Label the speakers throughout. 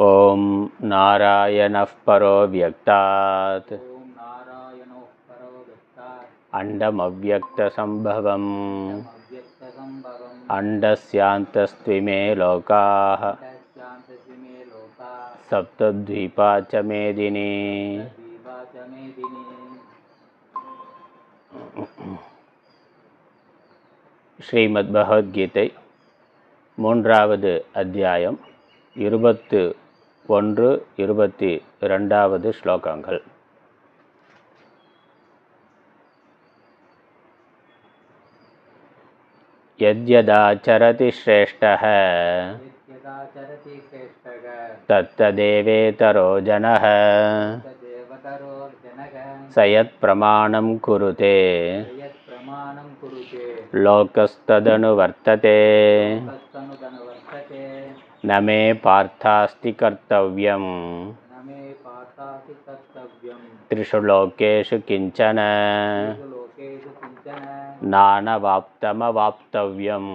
Speaker 1: ஓம் நாராயணः பரோ வ்யக்தாத் அண்டமவ்யக்தசம்பவம் அண்டஸ்யாந்தஸ்த்விமே லோகாः சப்தத்வீபா ச மேதினி. ஸ்ரீமத் பகவத்கீதை மூன்றாவது அத்தியாயம் 21, 22 ஸ்லோகங்கள். யத்யதாசரதி ஸ்ரேஷ்டः தத்ததேவேதரோ ஜனः சயத் பிரமாணம் குருதே லோகஸ்ததனு வர்த்ததே நமே பார்த்தாஸ்தி கர்த்தவ்யம் த்ரிஷு லோகேஷு கிஞ்சன நானவாப்தமவாப்தவ்யம்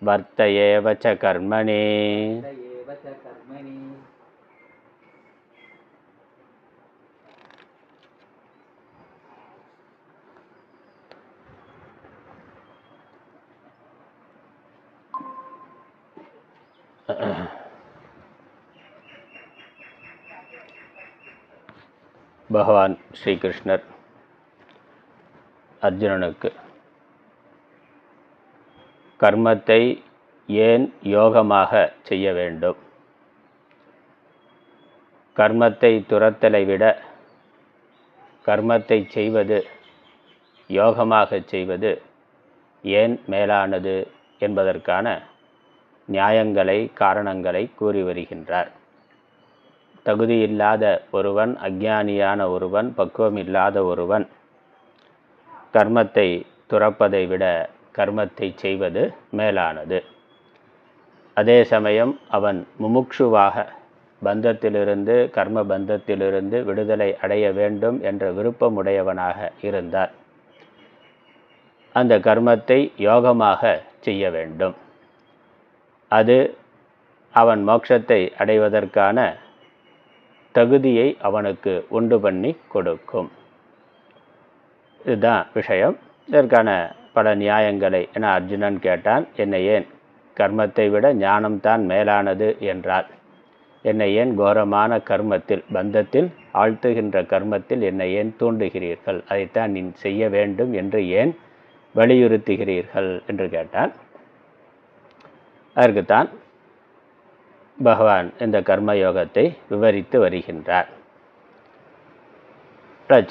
Speaker 1: வர்த்தயேவ ச கர்மணி. பகவான் ஸ்ரீகிருஷ்ணர் அர்ஜுனனுக்கு கர்மத்தை ஏன் யோகமாக செய்ய வேண்டும், கர்மத்தை துரத்தலை விட கர்மத்தை செய்வது யோகமாக செய்வது ஏன் மேலானது என்பதற்கான நியாயங்களை, காரணங்களை கூறி வருகின்றார். தகுதியில்லாத ஒருவன், அஞ்ஞானியான ஒருவன், பக்குவம் இல்லாத ஒருவன் கர்மத்தை துறப்பதை விட கர்மத்தை செய்வது மேலானது. அதே சமயம் அவன் முமுட்சுவாக பந்தத்திலிருந்து, கர்ம பந்தத்திலிருந்து விடுதலை அடைய வேண்டும் என்ற விருப்பமுடையவனாக இருந்தார். அந்த கர்மத்தை யோகமாக செய்ய வேண்டும். அது அவன் மோட்சத்தை அடைவதற்கான தகுதியை அவனுக்கு உண்டு பண்ணி கொடுக்கும். இதுதான் விஷயம். இதற்கான பல நியாயங்களை என அர்ஜுனன் கேட்டான். என்னை ஏன் கர்மத்தை விட ஞானம்தான் மேலானது என்றால், என்னை ஏன் கோரமான கர்மத்தில், பந்தத்தில் ஆழ்த்துகின்ற கர்மத்தில் என்னை ஏன் தூண்டுகிறீர்கள், அதைத்தான் நீ செய்ய வேண்டும் என்று ஏன் வலியுறுத்துகிறீர்கள் என்று கேட்டான். அதற்குத்தான் பகவான் இந்த கர்மயோகத்தை விவரித்து வருகின்றார்.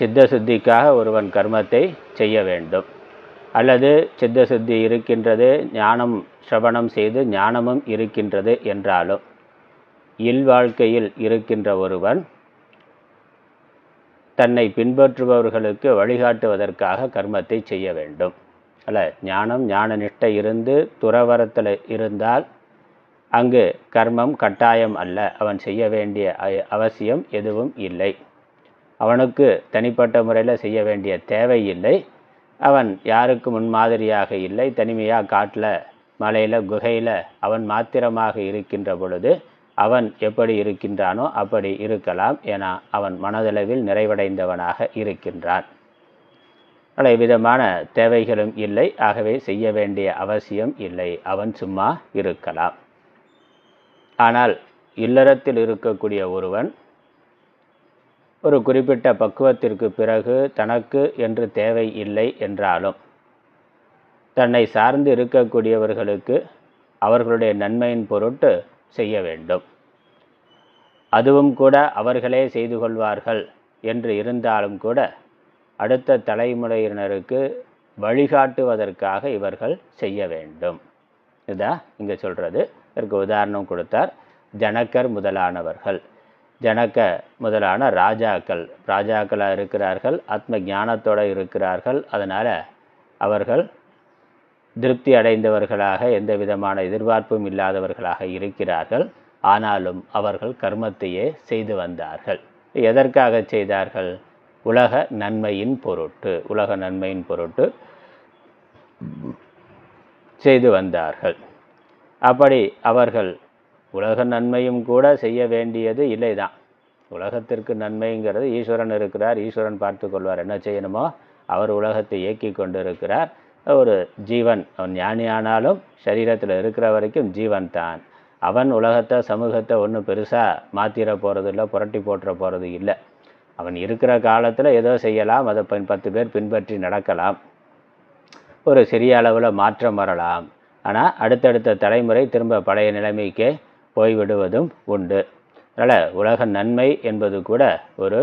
Speaker 1: சித்த சுத்திக்காக ஒருவன் கர்மத்தை செய்ய வேண்டும், அல்லது சித்த சுத்தி இருக்கின்றது, ஞானம் சிரவணம் செய்து ஞானமும் இருக்கின்றது என்றாலும் இல்வாழ்க்கையில் இருக்கின்ற ஒருவன் தன்னை பின்பற்றுபவர்களுக்கு வழிகாட்டுவதற்காக கர்மத்தை செய்ய வேண்டும். அல்ல, ஞானம் ஞான நிஷ்டை இருந்து துறவரத்தில் இருந்தால் அங்கு கர்மம் கட்டாயம் அல்ல, அவன் செய்ய வேண்டிய அவசியம் எதுவும் இல்லை. அவனுக்கு தனிப்பட்ட முறையில் செய்ய வேண்டிய தேவை இல்லை. அவன் யாருக்கு முன்மாதிரியாக இல்லை. தனிமையாக காட்டில், மலையில், குகையில் அவன் மாத்திரமாக இருக்கின்ற பொழுது அவன் எப்படி இருக்கின்றானோ அப்படி இருக்கலாம். என அவன் மனதளவில் நிறைவடைந்தவனாக இருக்கின்றான். விதமான தேவைகளும் இல்லை. ஆகவே செய்ய வேண்டிய அவசியம் இல்லை. அவன் சும்மா இருக்கலாம். ஆனால் இல்லறத்தில் இருக்கக்கூடிய ஒருவன் ஒரு குறிப்பிட்ட பக்குவத்திற்கு பிறகு தனக்கு என்று தேவை இல்லை என்றாலும் தன்னை சார்ந்து இருக்கக்கூடியவர்களுக்கு அவர்களுடைய நன்மையின் பொருட்டு செய்ய வேண்டும். அதுவும் கூட அவர்களே செய்து கொள்வார்கள் என்று இருந்தாலும் கூட அடுத்த தலைமுறையினருக்கு வழிகாட்டுவதற்காக இவர்கள் செய்ய வேண்டும். இதுதான் இங்கே சொல்கிறது. இதற்கு உதாரணம் கொடுத்தார். ஜனகர் முதலானவர்கள், ஜனக முதலான ராஜாக்களாக இருக்கிறார்கள், ஆத்ம ஞானத்தோடு இருக்கிறார்கள். அதனால் அவர்கள் திருப்தி அடைந்தவர்களாக, எந்த விதமான எதிர்பார்ப்பும் இல்லாதவர்களாக இருக்கிறார்கள். ஆனாலும் அவர்கள் கர்மத்தையே செய்து வந்தார்கள். எதற்காக செய்தார்கள்? உலக நன்மையின் பொருட்டு செய்து வந்தார்கள். அப்படி அவர்கள் உலக நன்மையும் கூட செய்ய வேண்டியது இல்லை தான். உலகத்திற்கு நன்மைங்கிறது ஈஸ்வரன் இருக்கிறார், ஈஸ்வரன் பார்த்து கொள்வார். என்ன செய்யணுமோ அவர் உலகத்தை இயக்கி கொண்டு இருக்கிறார். ஒரு ஜீவன், அவன் ஞானி ஆனாலும் சரீரத்தில் இருக்கிற வரைக்கும் ஜீவன் தான். அவன் உலகத்தை சமூகத்தை ஒன்றும் பெருசாக மாற்றிட போகிறது இல்லை, புரட்டி போட்டுற போகிறது இல்லை. அவன் இருக்கிற காலத்தில் ஏதோ செய்யலாம், அதை 10 பேர் பின்பற்றி நடக்கலாம், ஒரு சிறிய அளவில் மாற்றம் வரலாம். ஆனால் அடுத்தடுத்த தலைமுறை திரும்ப பழைய நிலைமைக்கே போய்விடுவதும் உண்டு. அதனால் உலக நன்மை என்பது கூட ஒரு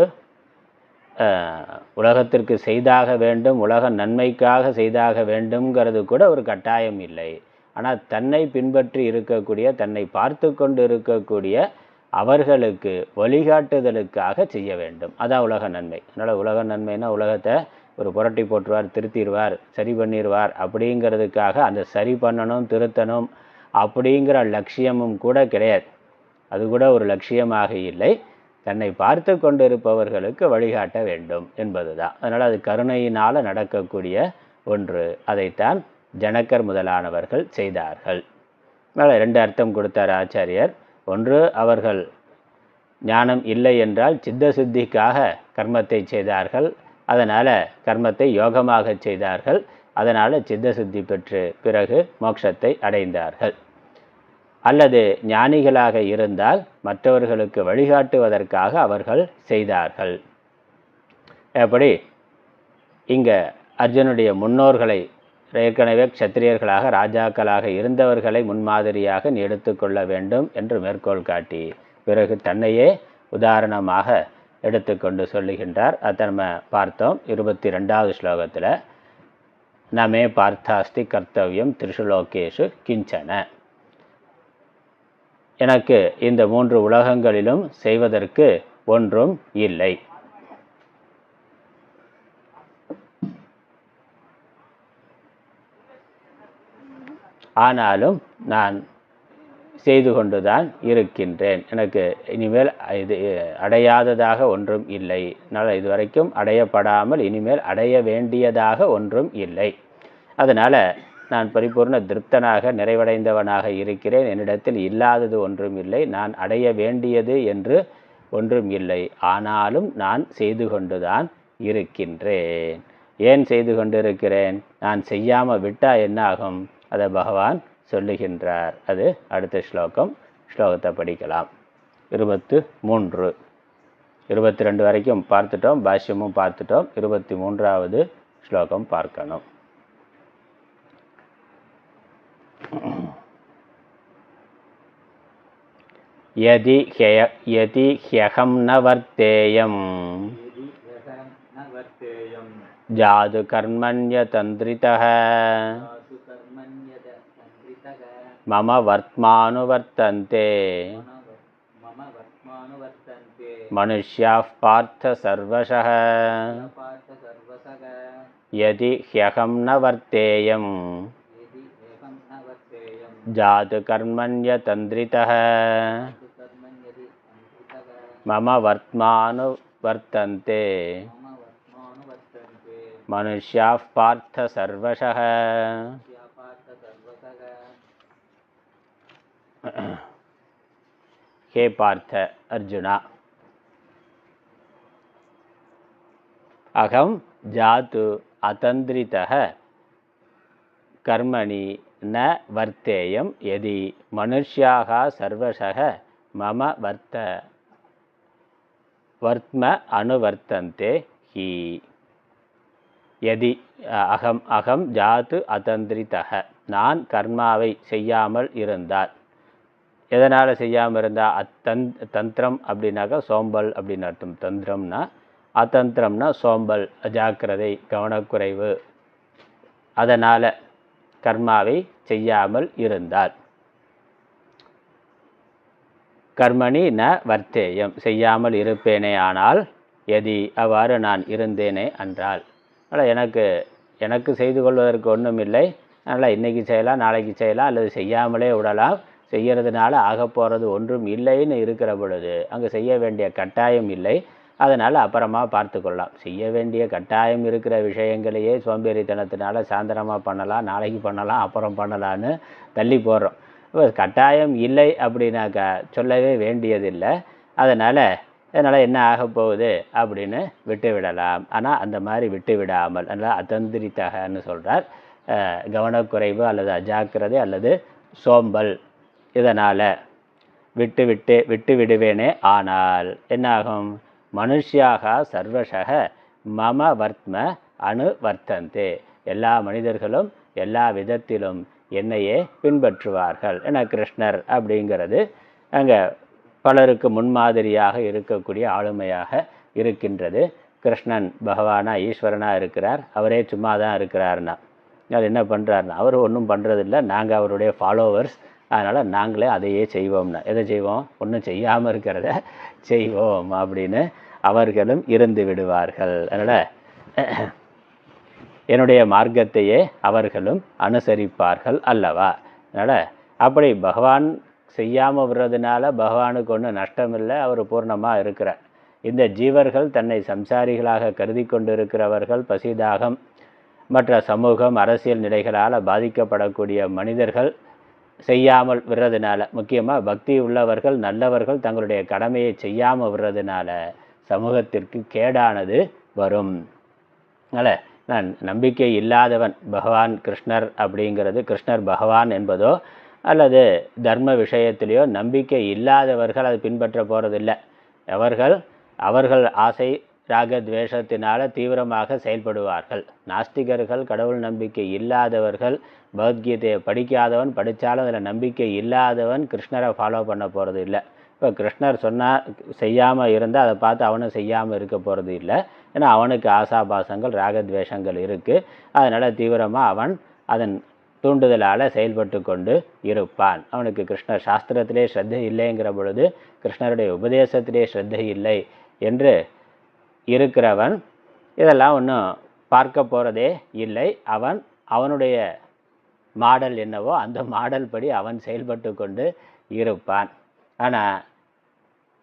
Speaker 1: உலகத்திற்கு செய்தாக வேண்டும், உலக நன்மைக்காக செய்தாக வேண்டும்ங்கிறது கூட ஒரு கட்டாயம் இல்லை. ஆனால் தன்னை பின்பற்றி இருக்கக்கூடிய, தன்னை பார்த்து கொண்டு இருக்கக்கூடிய அவர்களுக்கு வழிகாட்டுதலுக்காக செய்ய வேண்டும். அதான் உலக நன்மை. அதனால் உலக நன்மைனா உலகத்தை ஒரு புரட்டி போட்டுருவார், திருத்திடுவார், சரி பண்ணிடுவார் அப்படிங்கிறதுக்காக அந்த சரி பண்ணணும், திருத்தணும் அப்படிங்கிற லட்சியமும் கூட கிடையாது. அது கூட ஒரு லட்சியமாக இல்லை. தன்னை பார்த்து கொண்டு இருப்பவர்களுக்கு வழிகாட்ட வேண்டும் என்பது தான். அதனால் அது கருணையினால் நடக்கக்கூடிய ஒன்று. அதைத்தான் ஜனகர் முதலானவர்கள் செய்தார்கள். அதனால் 2 அர்த்தம் கொடுத்தார் ஆச்சாரியர். ஒன்று, அவர்கள் ஞானம் இல்லை என்றால் சித்த சுத்திக்காக கர்மத்தை செய்தார்கள், அதனால் கர்மத்தை யோகமாக செய்தார்கள், அதனால் சித்த சுத்தி பெற்று பிறகு மோட்சத்தை அடைந்தார்கள். அல்லது ஞானிகளாக இருந்தால் மற்றவர்களுக்கு வழிகாட்டுவதற்காக அவர்கள் செய்தார்கள். எப்படி இங்கே அர்ஜுனுடைய முன்னோர்களை, ஏற்கனவே க்ஷத்திரியர்களாக ராஜாக்களாக இருந்தவர்களை முன்மாதிரியாக நீ எடுத்துக்கொள்ள வேண்டும் என்று மேற்கோள் காட்டி பிறகு தன்னையே உதாரணமாக எடுத்துக்கொண்டு சொல்லுகின்றார். அதை நம்ம பார்த்தோம் 22வது ஸ்லோகத்தில். நமே பார்த்தாஸ்தி கர்த்தவியம் திரிஷுலோகேஷு கிஞ்சன. எனக்கு இந்த 3 உலகங்களிலும் செய்வதற்கு ஒன்றும் இல்லை. ஆனாலும் நான் செய்து கொண்டுதான் இருக்கின்றேன். எனக்கு இனிமேல் இது அடையாததாக ஒன்றும் இல்லை. அதனால் இதுவரைக்கும் அடையப்படாமல் இனிமேல் அடைய வேண்டியதாக ஒன்றும் இல்லை. அதனால் நான் பரிபூர்ண திருப்தனாக நிறைவடைந்தவனாக இருக்கிறேன். என்னிடத்தில் இல்லாதது ஒன்றும் இல்லை, நான் அடைய வேண்டியது என்று ஒன்றும் இல்லை. ஆனாலும் நான் செய்து கொண்டுதான் இருக்கின்றேன். ஏன் செய்து கொண்டிருக்கிறேன்? நான் செய்யாமல் விட்டால் என்ன ஆகும்? அதை பகவான் சொல்லுகின்றார். அது அடுத்த ஸ்லோகத்தை படிக்கலாம். 23, 22 வரைக்கும் பார்த்துட்டோம், பாஷ்யமும் பார்த்துட்டோம். 23வது ஸ்லோகம் பார்க்கணும். யதி ஹ்யஹம் ந வர்த்தேயம் ஜாது கர்மண்யதந்திரிதः மம வர்த்மானுவர்த்தந்தே மனுஷ்யாः பார்த்த சர்வசः யதி ஹ்யஹம் ந வர்த்தேயம் ஜாது கர்மண்யதந்திரிதः மம வர்த்மானுவர்த்தந்தே மனுஷ்யாः பார்த்த சர்வசः. ஹே பார்த்த அர்ஜுனா, அகம் ஜாது அதந்திரிதः கர்மணி ந வர்த்தேயம் யதி மனுஷ்யாः சர்வசः மம வர்த்ம அனுவர்த்தந்தே ஹி. யதி அகம் ஜாது அதந்திரிதः, நான் கர்மாவை செய்யாமல் இருந்தால். எதனால் செய்யாமல் இருந்தால்? தந்திரம் அப்படின்னாக்கா சோம்பல் அப்படின்னு அர்த்தம். தந்திரம்னா அதந்திரம்னா சோம்பல், அஜாக்கிரதை, கவனக்குறைவு. அதனால் கர்மாவை செய்யாமல் இருந்தால். கர்மணி ந வர்த்தேயம், செய்யாமல் இருப்பேனே ஆனால், எதி அவ்வாறு நான் இருந்தேனே என்றால். அதனால் எனக்கு செய்து கொள்வதற்கு ஒன்றும் இல்லை. அதனால் இன்றைக்கி செய்யலாம், நாளைக்கு செய்யலாம், அல்லது செய்யாமலே விடலாம். செய்கிறதுனால ஆக போகிறது ஒன்றும் இல்லைன்னு இருக்கிற பொழுது அங்கே செய்ய வேண்டிய கட்டாயம் இல்லை. அதனால் அப்புறமா பார்த்து கொள்ளலாம். செய்ய வேண்டிய கட்டாயம் இருக்கிற விஷயங்களையே சோம்பேறித்தனத்தினால சாயந்தரமாக பண்ணலாம், நாளைக்கு பண்ணலாம், அப்புறம் பண்ணலான்னு தள்ளி போடுறோம். இப்போ கட்டாயம் இல்லை அப்படின்னாக்கா சொல்லவே வேண்டியதில்லை. அதனால் என்ன ஆக போகுது அப்படின்னு விட்டு விடலாம். ஆனால் அந்த மாதிரி விட்டு விடாமல், அதனால் அதந்திரித்தகன்னு சொல்கிறார். கவனக்குறைவு அல்லது அஜாக்கிரதை அல்லது சோம்பல் இதனால் விட்டு விடுவேனே. ஆனால் என்னாகும்? மனுஷ்யாக சர்வசக மம வர்த்ம அனுவர்த்தந்தே. எல்லா மனிதர்களும் எல்லா விதத்திலும் என்னையே பின்பற்றுவார்கள் என கிருஷ்ணர் அப்படிங்கிறது அங்கே பலருக்கு முன்மாதிரியாக இருக்கக்கூடிய ஆளுமையாக இருக்கின்றது. கிருஷ்ணன் பகவானா ஈஸ்வரனாக இருக்கிறார், அவரே சும்மா தான் இருக்கிறார்னா அது என்ன பண்ணுறாருனா அவர் ஒன்றும் பண்ணுறதில்லை, நாங்கள் அவருடைய ஃபாலோவர்ஸ், அதனால் நாங்களே அதையே செய்வோம்னா எதை செய்வோம்? ஒன்றும் செய்யாமல் இருக்கிறத செய்வோம் அப்படின்னு அவர்களும் இருந்து விடுவார்கள். அதனால் என்னுடைய மார்க்கத்தையே அவர்களும் அனுசரிப்பார்கள் அல்லவா. அதனால் அப்படி பகவான் செய்யாமல் விடுறதுனால பகவானுக்கு ஒன்றும் நஷ்டம் இல்லை, அவர் பூர்ணமாக இருக்கிறார். இந்த ஜீவர்கள் தன்னை சம்சாரிகளாக கருதி கொண்டிருக்கிறவர்கள், பசிதாகம் மற்ற சமூகம் அரசியல் நிலைகளால் பாதிக்கப்படக்கூடிய மனிதர்கள் செய்யாமல் விடுறதுனால, முக்கியமாக பக்தி உள்ளவர்கள் நல்லவர்கள் தங்களுடைய கடமையை செய்யாமல் விடுறதுனால சமூகத்திற்கு கேடானது வரும். அதனால் நான் நம்பிக்கை இல்லாதவன், பகவான் கிருஷ்ணர் அப்படிங்கிறது, கிருஷ்ணர் பகவான் என்பதோ அல்லது தர்ம விஷயத்திலேயோ நம்பிக்கை இல்லாதவர்கள் அதை பின்பற்ற போகிறதில்லை. அவர்கள் ஆசை ராகத்வேஷத்தினால் தீவிரமாக செயல்படுவார்கள். நாஸ்திகர்கள், கடவுள் நம்பிக்கை இல்லாதவர்கள், பகவத்கீதையை படிக்காதவன், படித்தாலும் அதில் நம்பிக்கை இல்லாதவன் கிருஷ்ணரை ஃபாலோ பண்ண போகிறது இல்லை. இப்போ கிருஷ்ணர் சொன்னால் செய்யாமல் இருந்தால் அதை பார்த்து அவனும் செய்யாமல் இருக்க போகிறது இல்லை. ஏன்னா அவனுக்கு ஆசாபாசங்கள் ராகத்வேஷங்கள் இருக்குது. அதனால் தீவிரமாக அவன் அதன் தூண்டுதலால் செயல்பட்டு கொண்டு இருப்பான். அவனுக்கு கிருஷ்ணர் சாஸ்திரத்திலே ஸ்ரத்தை இல்லைங்கிற பொழுது, கிருஷ்ணருடைய உபதேசத்திலே ஸ்ரத்தை இல்லை என்று இருக்கிறவன் இதெல்லாம் ஒன்றும் பார்க்க போகிறதே இல்லை. அவனுடைய மாடல் என்னவோ அந்த மாடல் படி அவன் செயல்பட்டு கொண்டு இருப்பான். ஆனால்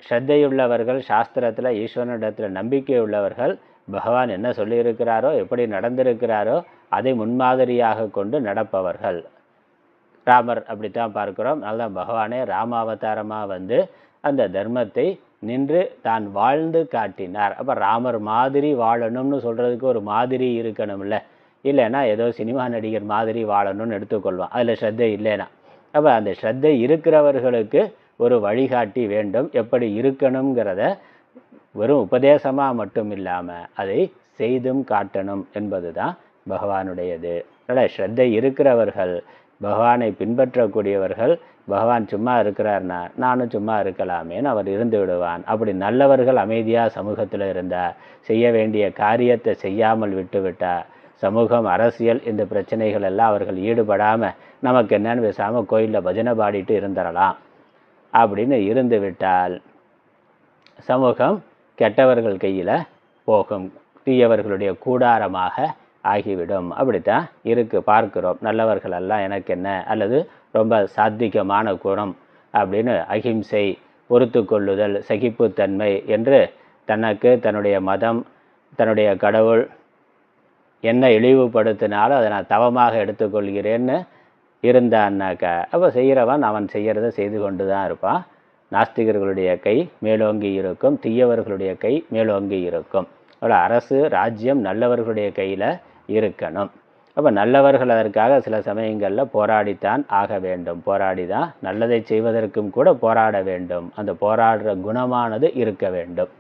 Speaker 1: ஸ்ரத்தையுள்ளவர்கள், சாஸ்திரத்தில் ஈஸ்வரனிடத்தில் நம்பிக்கை உள்ளவர்கள், பகவான் என்ன சொல்லியிருக்கிறாரோ எப்படி நடந்திருக்கிறாரோ அதை முன்மாதிரியாக கொண்டு நடப்பவர்கள். ராமர் அப்படித்தான் பார்க்கிறோம். அதுதான் பகவானே ராமாவதாரமாக வந்து அந்த தர்மத்தை நின்று தான் வாழ்ந்து காட்டினார். அப்போ ராமர் மாதிரி வாழணும்னு சொல்கிறதுக்கு ஒரு மாதிரி இருக்கணும்ல. இல்லைன்னா ஏதோ சினிமா நடிகர் மாதிரி வாழணும்னு எடுத்துக்கொள்வான், அதில் ஸ்ரத்தை இல்லைன்னா. அப்போ அந்த ஸ்ரத்தை இருக்கிறவர்களுக்கு ஒரு வழிகாட்டி வேண்டும், எப்படி இருக்கணுங்கிறத வெறும் உபதேசமாக மட்டும் இல்லாமல் அதை செய்தும் காட்டணும் என்பது தான் பகவானுடையது. அதனால் ஸ்ரத்தை இருக்கிறவர்கள், பகவானை பின்பற்றக்கூடியவர்கள், பகவான் சும்மா இருக்கிறார்னா நானும் சும்மா இருக்கலாமேன்னு அவர் இருந்து விடுவான். அப்படி நல்லவர்கள் அமைதியாக சமூகத்தில் இருந்தால், செய்ய வேண்டிய காரியத்தை செய்யாமல் விட்டுவிட்டால், சமூகம் அரசியல் இந்த பிரச்சனைகள் எல்லாம் அவர்கள் ஈடுபடாமல் நமக்கு என்னன்னு பேசாமல் கோயிலில் பஜனை பாடிட்டு இருந்துடலாம் அப்படின்னு இருந்து விட்டால் சமூகம் கெட்டவர்கள் கையில் போகும், தீயவர்களுடைய கூடாரமாக ஆகிவிடும். அப்படித்தான் பார்க்கிறோம். நல்லவர்களெல்லாம் எனக்கு என்ன, அல்லது ரொம்ப சாத்விகமான குணம் அப்படின்னு அகிம்சை, பொறுத்து கொள்ளுதல், சகிப்புத்தன்மை என்று தனக்கு தன்னுடைய மதம், தன்னுடைய கடவுள் என்ன இழிவுபடுத்தினாலும் அதை நான் தவமாக எடுத்துக்கொள்கிறேன்னு இருந்தான்னாக்கா அப்போ செய்கிறவன் அவன் செய்கிறத செய்து கொண்டு தான் இருப்பான். நாஸ்திகர்களுடைய கை மேலோங்கி இருக்கும், தீயவர்களுடைய கை மேலோங்கி இருக்கும். அவ்வளோ அரசு ராஜ்யம் நல்லவர்களுடைய கையில் இருக்கணும். அப்போ நல்லவர்கள் அதற்காக சில சமயங்களில் போராடித்தான் ஆக வேண்டும். போராடி தான் நல்லதை செய்வதற்கும் கூட போராட வேண்டும். அந்த போராடுற குணமானது இருக்க வேண்டும்.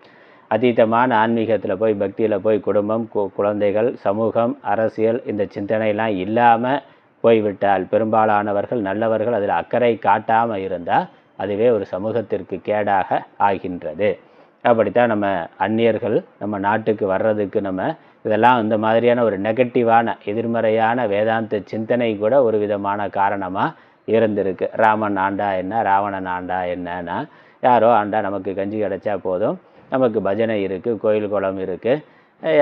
Speaker 1: அதீதமான ஆன்மீகத்தில் போய், பக்தியில் போய் குடும்பம், குழந்தைகள், சமூகம், அரசியல் இந்த சிந்தனைலாம் இல்லாமல் போய்விட்டால், பெரும்பாலானவர்கள் நல்லவர்கள் அதில் அக்கறை காட்டாமல் இருந்தால் அதுவே ஒரு சமூகத்திற்கு கேடாக ஆகின்றது. அப்படித்தான் நம்ம அந்நியர்கள் நம்ம நாட்டுக்கு வர்றதுக்கு நம்ம இதெல்லாம் இந்த மாதிரியான ஒரு நெகட்டிவான எதிர்மறையான வேதாந்த சிந்தனை கூட ஒரு விதமான காரணமாக இருந்திருக்கு. ராமன் ஆண்டா என்ன, ராவணன் ஆண்டா என்னன்னா, யாரோ ஆண்டா நமக்கு கஞ்சி கிடைச்சா போதும், நமக்கு பஜனை இருக்குது, கோயில் குளம் இருக்குது,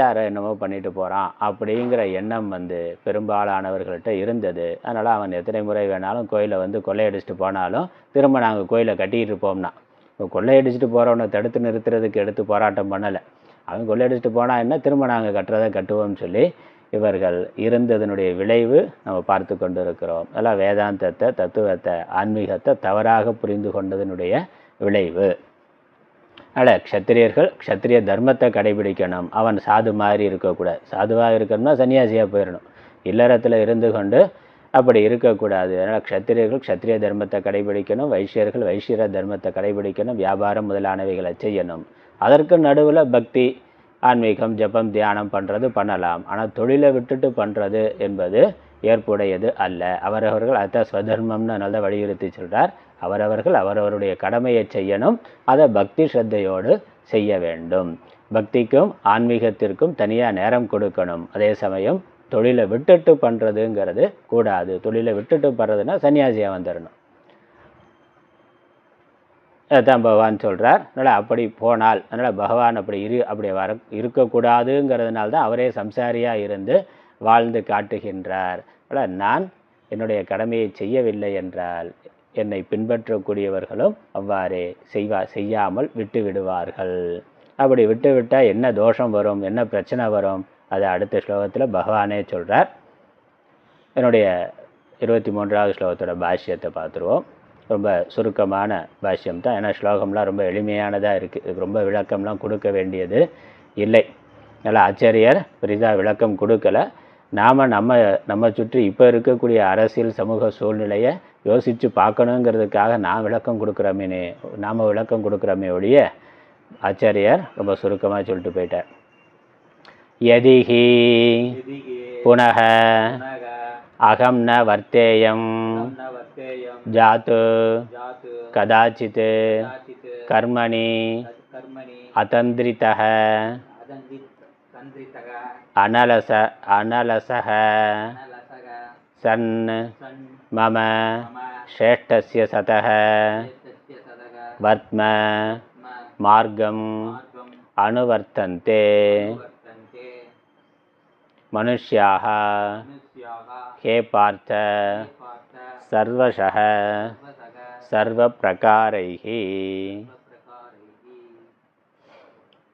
Speaker 1: யாரோ என்னமோ பண்ணிட்டு போகிறான் அப்படிங்கிற எண்ணம் வந்து பெரும்பாலானவர்கள்ட்ட இருந்தது. அதனால் அவன் எத்தனை முறை வேணாலும் கோயிலை வந்து கொள்ளையடிச்சிட்டு போனாலும் திரும்ப நாங்கள் கோயிலை கட்டிக்கிட்டு இருப்போம்னா, இப்போ கொள்ளையடிச்சிட்டு போகிறவனை தடுத்து நிறுத்துறதுக்கு எடுத்து போராட்டம் பண்ணலை. அவன் கொள்ளையடிச்சிட்டு போனால் என்ன, திரும்ப நாங்கள் கட்டுறதை கட்டுவோம்னு சொல்லி இவர்கள் இருந்ததனுடைய விளைவு நம்ம பார்த்து கொண்டு இருக்கிறோம். அதெல்லாம் வேதாந்தத்தை, தத்துவத்தை, ஆன்மீகத்தை தவறாக புரிந்து கொண்டதனுடைய விளைவு. அதனால் க்ஷத்திரியர்கள் க்ஷத்திரிய தர்மத்தை கடைபிடிக்கணும். அவன் சாது மாதிரி இருக்கக்கூடாது. சாதுவாக இருக்கணும்னா சன்னியாசியாக போயிடணும். இல்லறத்தில் இருந்து கொண்டு அப்படி இருக்கக்கூடாது. அதனால் க்ஷத்திரியர்கள் க்ஷத்திரிய தர்மத்தை கடைபிடிக்கணும், வைஷ்யர்கள் வைஷ்யர தர்மத்தை கடைபிடிக்கணும், வியாபாரம் முதலானவைகளை செய்யணும். அதற்கு நடுவில் பக்தி, ஆன்மீகம், ஜபம், தியானம் பண்ணுறது பண்ணலாம். ஆனால் தொழிலை விட்டுட்டு பண்ணுறது என்பது ஏற்புடையது அல்ல. அவரவர்கள் அதை ஸ்வதர்மம்னு நல்லா வலியுறுத்தி சொல்கிறார். அவரவர்கள் அவரவருடைய கடமையை செய்யணும். அதை பக்தி ஸ்ரத்தையோடு செய்ய வேண்டும். பக்திக்கும் ஆன்மீகத்திற்கும் தனியாக நேரம் கொடுக்கணும். அதே சமயம் தொழிலை விட்டுட்டு பண்ணுறதுங்கிறது கூடாது. தொழிலை விட்டுட்டு பண்ணுறதுன்னா சன்னியாசியாக வந்துடணும். அதுதான் பகவான் சொல்கிறார். அதனால் அப்படி போனால், அதனால் பகவான் அப்படி அப்படி இருக்கக்கூடாதுங்கிறதுனால தான் அவரே சம்சாரியாக இருந்து வாழ்ந்து காட்டுகின்றார். அதனால் நான் என்னுடைய கடமையை செய்யவில்லை என்றால் என்னை பின்பற்றக்கூடியவர்களும் அவ்வாறே செய்யாமல் விட்டு விடுவார்கள். அப்படி விட்டு விட்டால் என்ன தோஷம் வரும், என்ன பிரச்சனை வரும், அதை அடுத்த ஸ்லோகத்தில் பகவானே சொல்கிறார். என்னுடைய 23வது ஸ்லோகத்தோட பாஷ்யத்தை பார்த்துருவோம். ரொம்ப சுருக்கமான பாஷ்யம் தான். ஏன்னா ஸ்லோகம்லாம் ரொம்ப எளிமையானதாக இருக்குது. இதுக்கு ரொம்ப விளக்கம்லாம் கொடுக்க வேண்டியது இல்லை. அதனால் ஆச்சாரியர் பெரிதாக விளக்கம் கொடுக்கலை. நாம் நம்ம சுற்றி இப்போ இருக்கக்கூடிய அரசியல் சமூக சூழ்நிலையை யோசித்து பார்க்கணுங்கிறதுக்காக நாம் விளக்கம் கொடுக்குறோமே ஒழிய ஆச்சாரியர் ரொம்ப சுருக்கமாக சொல்லிட்டு போயிட்டார். யதிஹி புனக அகம் ந வர்த்தேயம் ஜாத்து கதாச்சித் கர்மணி அதந்திரிதः அனலசः சன் மம ஸ்ரேஷ்டஸ்ய சதः வர்த்ம மார்க்கம் அனுவர்த்தந்தே மனுஷ்யாः ஹே பார்த்த சர்வசः சர்வப்ரகாரைஹி.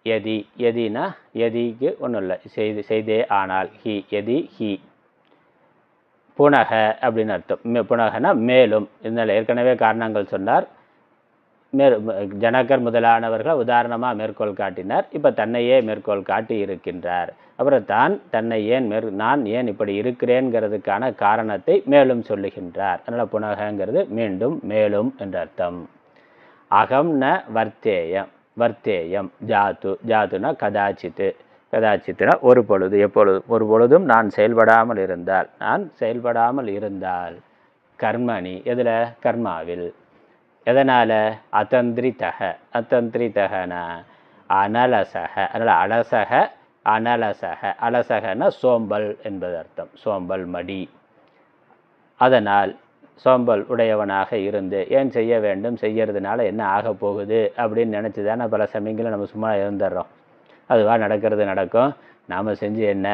Speaker 1: யதி, யதினா யதிக்கு ஒன்றும் இல்லை, செய்தே ஆனால். ஹி, யதி ஹி. புனக அப்படின்னு அர்த்தம். புனகனா மேலும். இதனால் ஏற்கனவே காரணங்கள் சொன்னார். ஜனகர் முதலானவர்கள் உதாரணமாக மேற்கோள் காட்டினார். இப்போ தன்னையே மேற்கோள் காட்டி இருக்கின்றார். அப்புறம் தன்னை நான் ஏன் இப்படி இருக்கிறேங்கிறதுக்கான காரணத்தை மேலும் சொல்லுகின்றார். அதனால் புனகங்கிறது மீண்டும், மேலும் என்ற அர்த்தம். அகம் ந வர்த்தேயம் ஜாத்துனா கதாச்சித்துனா ஒரு பொழுது, ஒரு பொழுதும் நான் செயல்படாமல் இருந்தால் கர்மணி, எதில், கர்மாவில். எதனால், அதந்திரிதகனா அனலசக. அதனால் அலசகனா சோம்பல் என்பது அர்த்தம். சோம்பல், மடி. அதனால் சோம்பல் உடையவனாக இருந்து ஏன் செய்ய வேண்டும், செய்யறதுனால என்ன ஆக போகுது அப்படின்னு நினச்சி தானே பல சமயங்களில் நம்ம சும்மா இருந்துடுறோம். அதுவாக நடக்கும், நாம் செஞ்சு என்ன,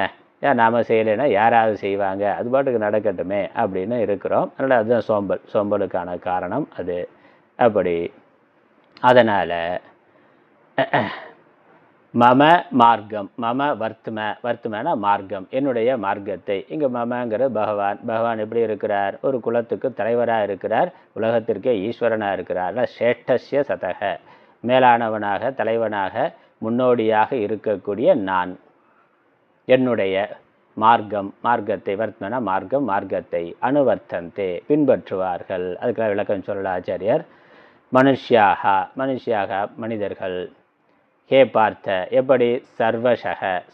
Speaker 1: நாம் செய்யலைன்னா யாராவது செய்வாங்க, அது பாட்டுக்கு நடக்கட்டுமே அப்படின்னு இருக்கிறோம். அதனால் அதுதான் சோம்பலுக்கான காரணம் அது. அப்படி அதனால் மம மார்க்கம், மம வர்த்தமனா மார்க்கம், என்னுடைய மார்க்கத்தை. இங்கே மமங்கிற பகவான் எப்படி இருக்கிறார், ஒரு குலத்துக்கு தலைவராக இருக்கிறார், உலகத்திற்கே ஈஸ்வரனாக இருக்கிறார். ஸ்ரேஷ்டஸ்ய சதக, மேலானவனாக, தலைவனாக, முன்னோடியாக இருக்கக்கூடிய நான் என்னுடைய மார்க்கத்தை, வர்த்தமனா மார்க்கத்தை அனுவர்த்தந்தே பின்பற்றுவார்கள். அதுக்கெல்லாம் விளக்கம் சொல்லல ஆச்சாரியர். மனுஷ்யாக மனிதர்கள். ஹே பார்த்த, எப்படி,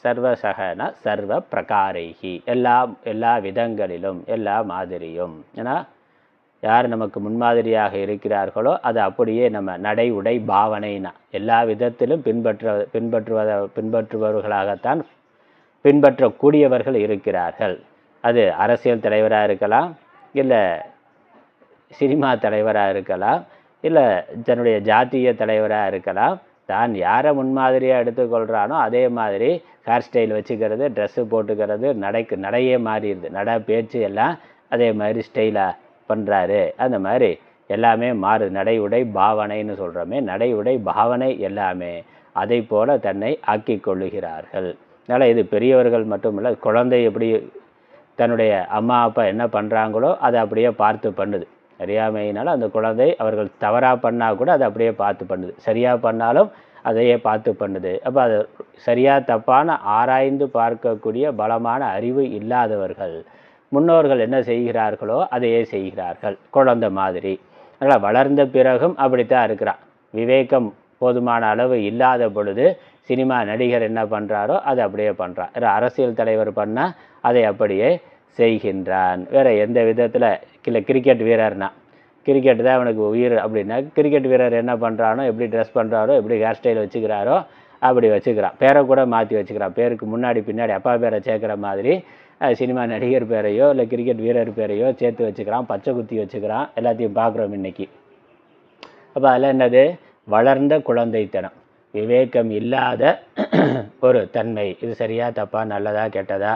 Speaker 1: சர்வசகனா சர்வ பிரகாரைஹி, எல்லா விதங்களிலும், எல்லா மாதிரியும். ஏன்னா யார் நமக்கு முன்மாதிரியாக இருக்கிறார்களோ அது அப்படியே நம்ம நடை உடை பாவனைனா எல்லா விதத்திலும் பின்பற்றுபவர்களாகத்தான் பின்பற்றக்கூடியவர்கள் இருக்கிறார்கள். அது அரசியல் தலைவராக இருக்கலாம், இல்லை சினிமா தலைவராக இருக்கலாம், இல்லை தன்னுடைய ஜாத்திய தலைவராக இருக்கலாம். தான் யாரை முன்மாதிரியாக எடுத்துக்கொள்கிறானோ அதே மாதிரி ஹேர் ஸ்டைல் வச்சுக்கிறது, ட்ரெஸ்ஸு போட்டுக்கிறது, நடையே மாறிடுது. பேச்சு எல்லாம் அதே மாதிரி ஸ்டைலாக பண்ணுறாரு. அந்த மாதிரி எல்லாமே மாறு. நடை உடை பாவனைன்னு சொல்கிறோமே, நடை உடை பாவனை எல்லாமே அதை போல தன்னை ஆக்கி கொள்ளுகிறார்கள். அதனால் இது பெரியவர்கள் மட்டும் இல்லை, குழந்தை எப்படி தன்னுடைய அம்மா அப்பா என்ன பண்ணுறாங்களோ அதை அப்படியே பார்த்து பண்ணுது. அறியாமையினால அந்த குழந்தை அவர்கள் தவறாக பண்ணால் கூட அதை அப்படியே பார்த்து பண்ணுது, சரியாக பண்ணாலும் அதையே பார்த்து பண்ணுது. அப்போ அது சரியாக தப்பான ஆராய்ந்து பார்க்கக்கூடிய பலமான அறிவு இல்லாதவர்கள் முன்னோர்கள் என்ன செய்கிறார்களோ அதையே செய்கிறார்கள், குழந்தை மாதிரி. அதனால் வளர்ந்த பிறகும் அப்படித்தான் இருக்கிறான். விவேகம் போதுமான அளவு இல்லாத பொழுது சினிமா நடிகர் என்ன பண்ணுறாரோ அதை அப்படியே பண்ணுறான். அரசியல் தலைவர் பண்ணால் அதை அப்படியே செய்கின்றான். வேறு எந்த விதத்தில் இல்லை, கிரிக்கெட் வீரர்னா கிரிக்கெட் தான் அவனுக்கு உயிர் அப்படின்னா கிரிக்கெட் வீரர் என்ன பண்ணுறானோ, எப்படி ட்ரெஸ் பண்ணுறாரோ, எப்படி ஹேர் ஸ்டைல் வச்சுக்கிறாரோ அப்படி வச்சுக்கிறான். பேரை கூட மாற்றி வச்சுக்கிறான். பேருக்கு முன்னாடி பின்னாடி அப்பா பேரை சேர்க்குற மாதிரி சினிமா நடிகர் பேரையோ இல்லை கிரிக்கெட் வீரர் பேரையோ சேர்த்து வச்சுக்கிறான், பச்சை குத்தி வச்சுக்கிறான். எல்லாத்தையும் பார்க்குறோம் இன்றைக்கி. அப்போ அதில் என்னது? வளர்ந்த குழந்தைத்தனம், விவேகம் இல்லாத ஒரு தன்மை. இது சரியா தப்பா, நல்லதா கெட்டதா,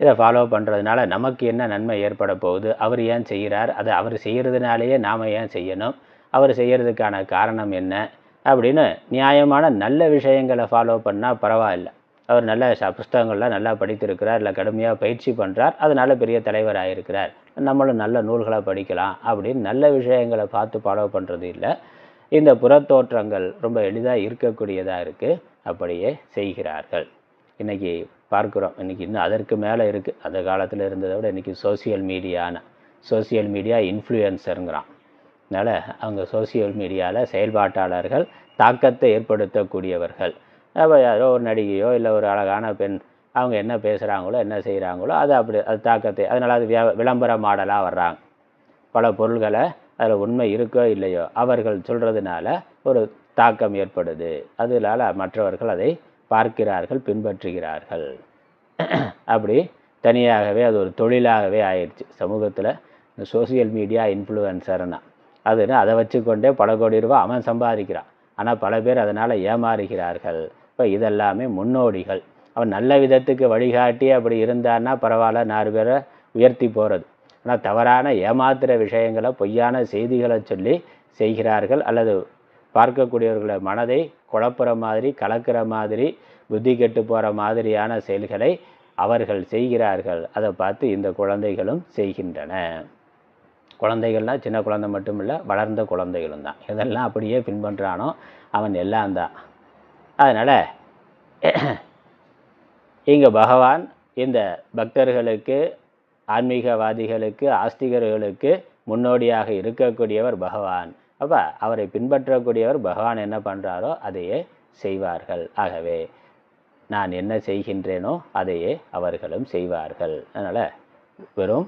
Speaker 1: இதை ஃபாலோ பண்ணுறதுனால நமக்கு என்ன நன்மை ஏற்பட போகுது, அவர் ஏன் செய்கிறார், அதை அவர் செய்கிறதுனாலேயே நாம் ஏன் செய்யணும், அவர் செய்கிறதுக்கான காரணம் என்ன அப்படின்னு நியாயமான நல்ல விஷயங்களை ஃபாலோ பண்ணால் பரவாயில்லை. அவர் நல்ல புஸ்தகங்கள்லாம் நல்லா படித்திருக்கிறார், இல்லை கடுமையாக பயிற்சி பண்ணுறார், அதனால் பெரிய தலைவராக இருக்கிறார், நம்மளும் நல்ல நூல்களை படிக்கலாம் அப்படின்னு நல்ல விஷயங்களை பார்த்து ஃபாலோ பண்ணுறது இல்லை. இந்த புறத்தோற்றங்கள் ரொம்ப எளிதாக இருக்கக்கூடியதாக இருக்குது, அப்படியே செய்கிறார்கள். இன்றைக்கி பார்க்குறோம். இன்றைக்கி இன்னும் அதற்கு மேலே இருக்குது. அந்த காலத்தில் இருந்ததை விட இன்றைக்கி சோசியல் மீடியா இன்ஃப்ளூயன்சருங்கிறான். அதனால் அவங்க சோசியல் மீடியாவில் செயல்பாட்டாளர்கள், தாக்கத்தை ஏற்படுத்தக்கூடியவர்கள். அப்போ யாரோ ஒரு நடிகையோ இல்லை ஒரு அழகான பெண் அவங்க என்ன பேசுகிறாங்களோ என்ன செய்கிறாங்களோ அது தாக்கத்தை, அதனால் அது விளம்பர மாடலாக வர்றாங்க. பல பொருள்களை அதில் உண்மை இருக்கோ இல்லையோ அவர்கள் சொல்கிறதுனால ஒரு தாக்கம் ஏற்படுது. அதனால் மற்றவர்கள் அதை பார்க்கிறார்கள், பின்பற்றுகிறார்கள். அப்படி தனியாகவே அது ஒரு தொழிலாகவே ஆயிடுச்சு சமூகத்தில். இந்த சோசியல் மீடியா இன்ஃப்ளூயன்சர்னா அதை வச்சுக்கொண்டே பல கோடி ரூபா அவன் சம்பாதிக்கிறான். ஆனால் பல பேர் அதனால் ஏமாறுகிறார்கள். இப்போ இதெல்லாமே முன்னோடிகள். அவன் நல்ல விதத்துக்கு வழிகாட்டி அப்படி இருந்தான்னா பரவாயில்ல, 4 பேரை உயர்த்தி போகிறது. ஆனால் தவறான ஏமாத்துகிற விஷயங்களை, பொய்யான செய்திகளை சொல்லி செய்கிறார்கள், அல்லது பார்க்கக்கூடியவர்களை மனதை குழப்புற மாதிரி, கலக்கிற மாதிரி, புத்தி கெட்டு போகிற மாதிரியான செயல்களை அவர்கள் செய்கிறார்கள். அதை பார்த்து இந்த குழந்தைகளும் செய்கின்றன. குழந்தைகள்னால் சின்ன குழந்தை மட்டும் இல்லை, வளர்ந்த குழந்தைகளும் தான். இதெல்லாம் அப்படியே பின்பற்றானோ அவன் எல்லாம் தான். அதனால் இங்கே பகவான் இந்த பக்தர்களுக்கு, ஆன்மீகவாதிகளுக்கு, ஆஸ்திகர்களுக்கு முன்னோடியாக இருக்கக்கூடியவர் பகவான். அப்போ அவரை பின்பற்றக்கூடியவர் பகவான் என்ன பண்ணுறாரோ அதையே செய்வார்கள். ஆகவே நான் என்ன செய்கின்றேனோ அதையே அவர்களும் செய்வார்கள். அதனால் வெறும்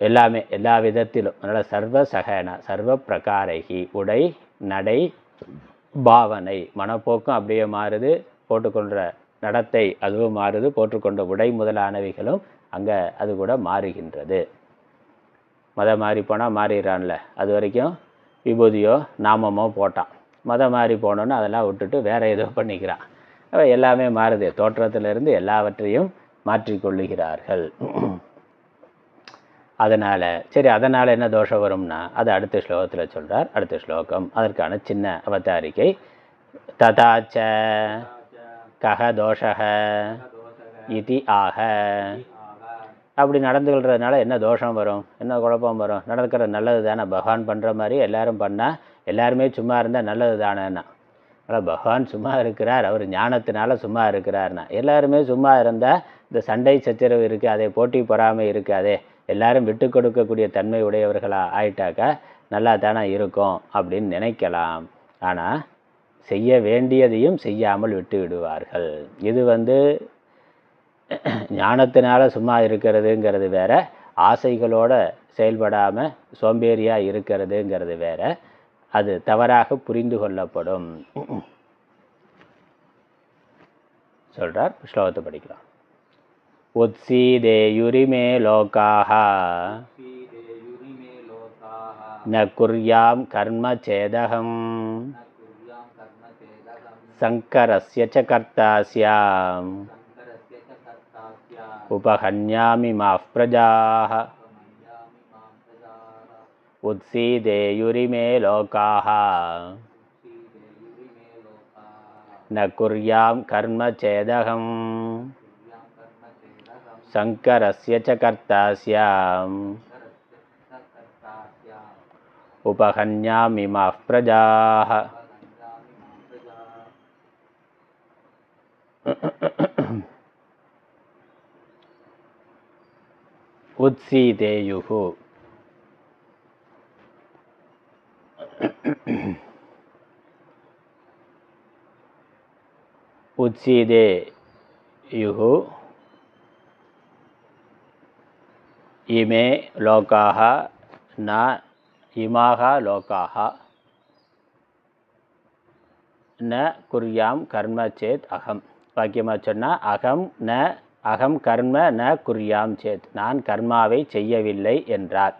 Speaker 1: எல்லாமே எல்லா விதத்திலும், அதனால் சர்வ சகன சர்வ பிரகாரகி, உடை நடை பாவனை, மனப்போக்கும் அப்படியே மாறுது, போட்டுக்கொண்ட நடத்தை அதுவும் மாறுது, போட்டுக்கொண்ட உடை முதலானவைகளும் அங்கே அது கூட மாறுகின்றது. மதம் மாறி போனால் மாறிடுறான்ல, அது வரைக்கும் விபூதியோ நாமமோ போட்டான். மதம் மாறி போனோன்னு அதெல்லாம் விட்டுட்டு வேறு ஏதோ பண்ணிக்கிறான். எல்லாமே மாறுது, தோற்றத்திலிருந்து எல்லாவற்றையும் மாற்றிக்கொள்ளுகிறார்கள். அதனால் சரி, அதனால் என்ன தோஷம் வரும்னா அது அடுத்த ஸ்லோகத்தில் சொல்கிறார். அடுத்த ஸ்லோகம் அதற்கான சின்ன அவதாரிக்கை. ததாச்ச கஹ தோஷக இதி ஆக. அப்படி நடந்துக்கிறதுனால என்ன தோஷம் வரும், என்ன குழப்பம் வரும்? நடக்கிற நல்லது தானே, பகவான் பண்ணுற மாதிரி எல்லாரும் பண்ணால், எல்லாருமே சும்மா இருந்தால் நல்லது தானேன்னா. ஆனால் பகவான் சும்மா இருக்கிறார், அவர் ஞானத்தினால சும்மா இருக்கிறார்னா. எல்லாருமே சும்மா இருந்தால் இந்த சண்டை சச்சரவு இருக்குது, அதே போட்டி பொறாமை இருக்காதே, எல்லாரும் விட்டு கொடுக்கக்கூடிய தன்மை உடையவர்களாக ஆயிட்டாக்கா நல்லா தானே இருக்கும் அப்படின்னு நினைக்கலாம். ஆனால் செய்ய வேண்டியதையும் செய்யாமல் விட்டு விடுவார்கள். இது ஞானத்தினால சும்மா இருக்கிறதுங்கிறது வேற, ஆசைகளோடு செயல்படாமல் சோம்பேறியாக இருக்கிறதுங்கிறது வேற. அது தவறாக புரிந்து கொள்ளப்படும். சொல்கிறார், ஸ்லோகத்தை படிக்கலாம். உத்சீதேயுரிமே லோகாஹ ந குர்யாம் கர்ம சேதகம் சங்கரஸ்ய ச கர்த்தாஸ்யாம் உபஹன்யாமி மாஃப் பிரஜாஹ. உத்சீதேயுரிமே லோகாஹ ந குர்யாம் கர்ம சேதகம் சங்கரஸ்ய ச கர்த்தாஸ்யாம் உபஹன்யாமிமாः பிரஜாः. உத்சீதேயுः. உத்சீதேயுः இமே லோகாः ந இமாக லோகாः ந குர்யாம் கர்ம சேத் அகம். வாக்கியமாக சொன்னால் அகம் கர்ம ந குர்யாம் சேத், நான் கர்மாவை செய்யவில்லை என்றார்.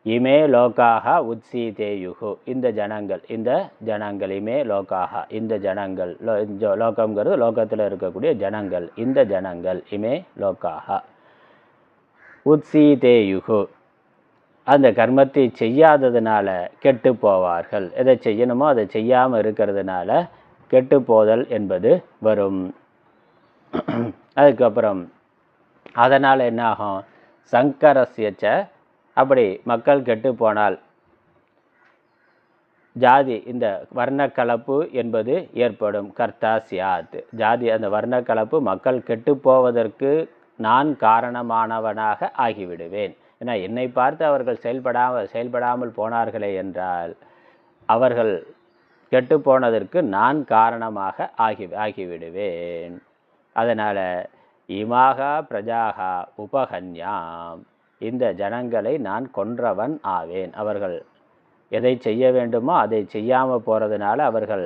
Speaker 1: இமே லோகாக உத்சீதேயுகு, இந்த ஜனங்கள் இமே லோகாக, இந்த ஜனங்கள், லோகம்ங்கிறது லோகத்தில் இருக்கக்கூடிய ஜனங்கள், இந்த ஜனங்கள் இமே லோகாக உத்சீதேயுகு, அந்த கர்மத்தை செய்யாததுனால கெட்டு போவார்கள். எதை செய்யணுமோ அதை செய்யாமல் இருக்கிறதுனால கெட்டு போதல் என்பது வரும். அதுக்கப்புறம் அதனால் என்ன ஆகும்? சங்கரஸ்யச்ச, அப்படி மக்கள் கெட்டு போனால் ஜாதி, இந்த வர்ணக்கலப்பு என்பது ஏற்படும். கர்த்தா சியாத், ஜாதி, அந்த வர்ணக்கலப்பு மக்கள் கெட்டு போவதற்கு நான் காரணமானவனாக ஆகிவிடுவேன். ஏன்னா என்னை பார்த்து அவர்கள் செயல்படாமல் போனார்களே என்றால் அவர்கள் கெட்டு போனதற்கு நான் காரணமாக ஆகிவிடுவேன். அதனால் இமாகா பிரஜாகா உபகன்யாம், இந்த ஜனங்களை நான் கொன்றவன் ஆவேன். அவர்கள் எதை செய்ய வேண்டுமோ அதை செய்யாமல் போகிறதுனால அவர்கள்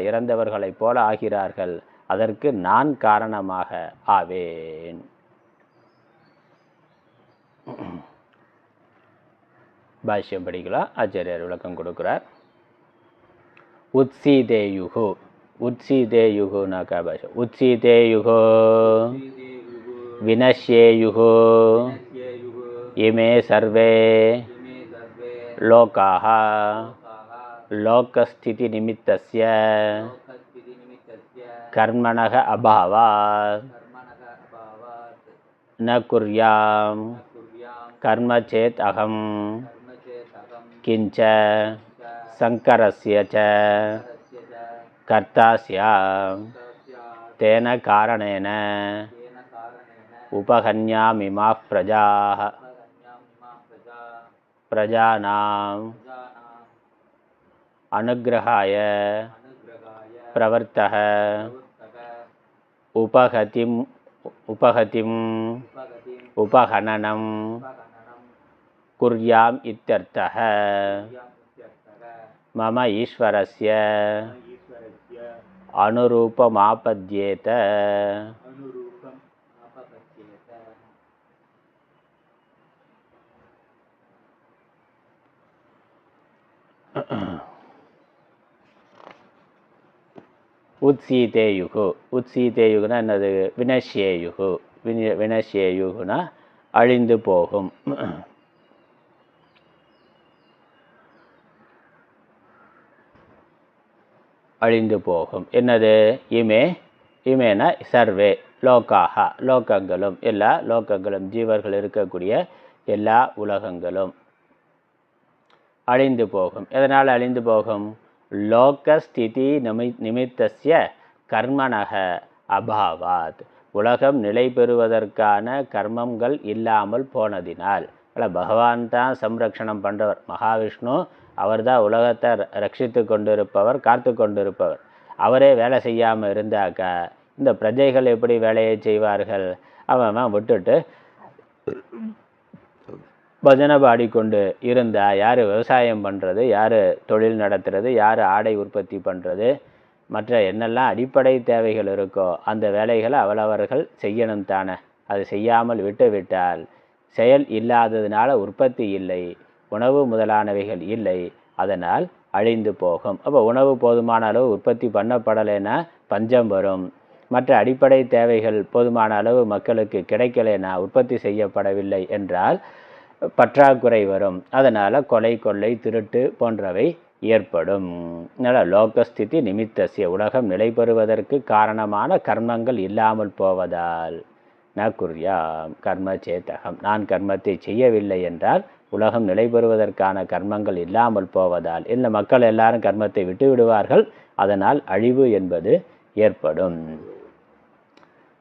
Speaker 1: இறந்தவர்களைப் போல ஆகிறார்கள். அதற்கு நான் காரணமாக ஆவேன். பாஷ்யம் படிக்கலாம். ஆச்சாரியர் விளக்கம் கொடுக்கிறார். உத்சீதேயுகு, உத்சீதேயுகுனாக்கா பாஷ்யம். உத்சீதேயுகு வினஷ்யேயுகு இமே சர்வே லோகாः லோகஸ்திதி நிமித்தஸ்ய கர்மணः அபாவாத் ந குர்யாம் கர்ம சேத் அகம் கிஞ்ச சங்கரஸ்ய ச கர்த்தா ஸ்யாம் தேன காரணேன உபஹன்யாமிமாः பிரஜாः பிரஜானாம் அனுக்ரஹாய பிரவர்த்தः உபஹதிம் உபஹனனம் குர்யாம் இத்யர்த்தः. மம ஈஸ்வரஸ்ய அனுரூபமாபத்யேத. உத்சீதேயுகு, உத்சீதேயுகுனா என்னது? வினஷ்யேயுகு, வினஷ்யேயுகுனா அழிந்து போகும். அழிந்து போகும். என்னது? இமேன சர்வே லோகாக, லோகங்களும், எல்லா லோகங்களும், ஜீவர்கள் இருக்கக்கூடிய எல்லா உலகங்களும் அழிந்து போகும். எதனால் அழிந்து போகும்? லோகஸ்திதி நிமித்தஸ்ய கர்மணக அபாவாத், உலகம் நிலை பெறுவதற்கான கர்மங்கள் இல்லாமல் போனதினால். பகவான் தான் சம்ரக்ஷணம் பண்ணுறவர். மகாவிஷ்ணு அவர் தான் உலகத்தை ரட்சித்து கொண்டிருப்பவர், காத்து கொண்டிருப்பவர். அவரே வேலை செய்யாமல் இருந்தாக்கா இந்த பிரஜைகள் எப்படி வேலையை செய்வார்கள்? அவன் விட்டுட்டு பஜனை பாடிக்கொண்டு இருந்தால் யார் விவசாயம் பண்ணுறது, யார் தொழில் நடத்துறது, யார் ஆடை உற்பத்தி பண்ணுறது, மற்ற என்னெல்லாம் அடிப்படை தேவைகள் இருக்கோ அந்த வேலைகளை அவரவர்கள் செய்யணும் தானே. அது செய்யாமல் விட்டால் செயல் இல்லாததுனால உற்பத்தி இல்லை, உணவு முதலானவைகள் இல்லை, அதனால் அழிந்து போகும். அப்போ உணவு போதுமான அளவு உற்பத்தி பண்ணப்படலைன்னா பஞ்சம் வரும். மற்ற அடிப்படை தேவைகள் போதுமான அளவு மக்களுக்கு கிடைக்கலைன்னா, உற்பத்தி செய்யப்படவில்லை என்றால் பற்றாக்குறை வரும். அதனால் கொலை, கொள்ளை, திருட்டு போன்றவை ஏற்படும். அதனால் லோகஸ்திதி நிமித்தசிய உலகம் நிலை பெறுவதற்கு காரணமான கர்மங்கள் இல்லாமல் போவதால் ந குர்யாம் கர்ம சேத்தகம், நான் கர்மத்தை செய்யவில்லை என்றால் உலகம் நிலை பெறுவதற்கான கர்மங்கள் இல்லாமல் போவதால் இந்த மக்கள் எல்லாரும் கர்மத்தை விட்டு விடுவார்கள், அதனால் அழிவு என்பது ஏற்படும்.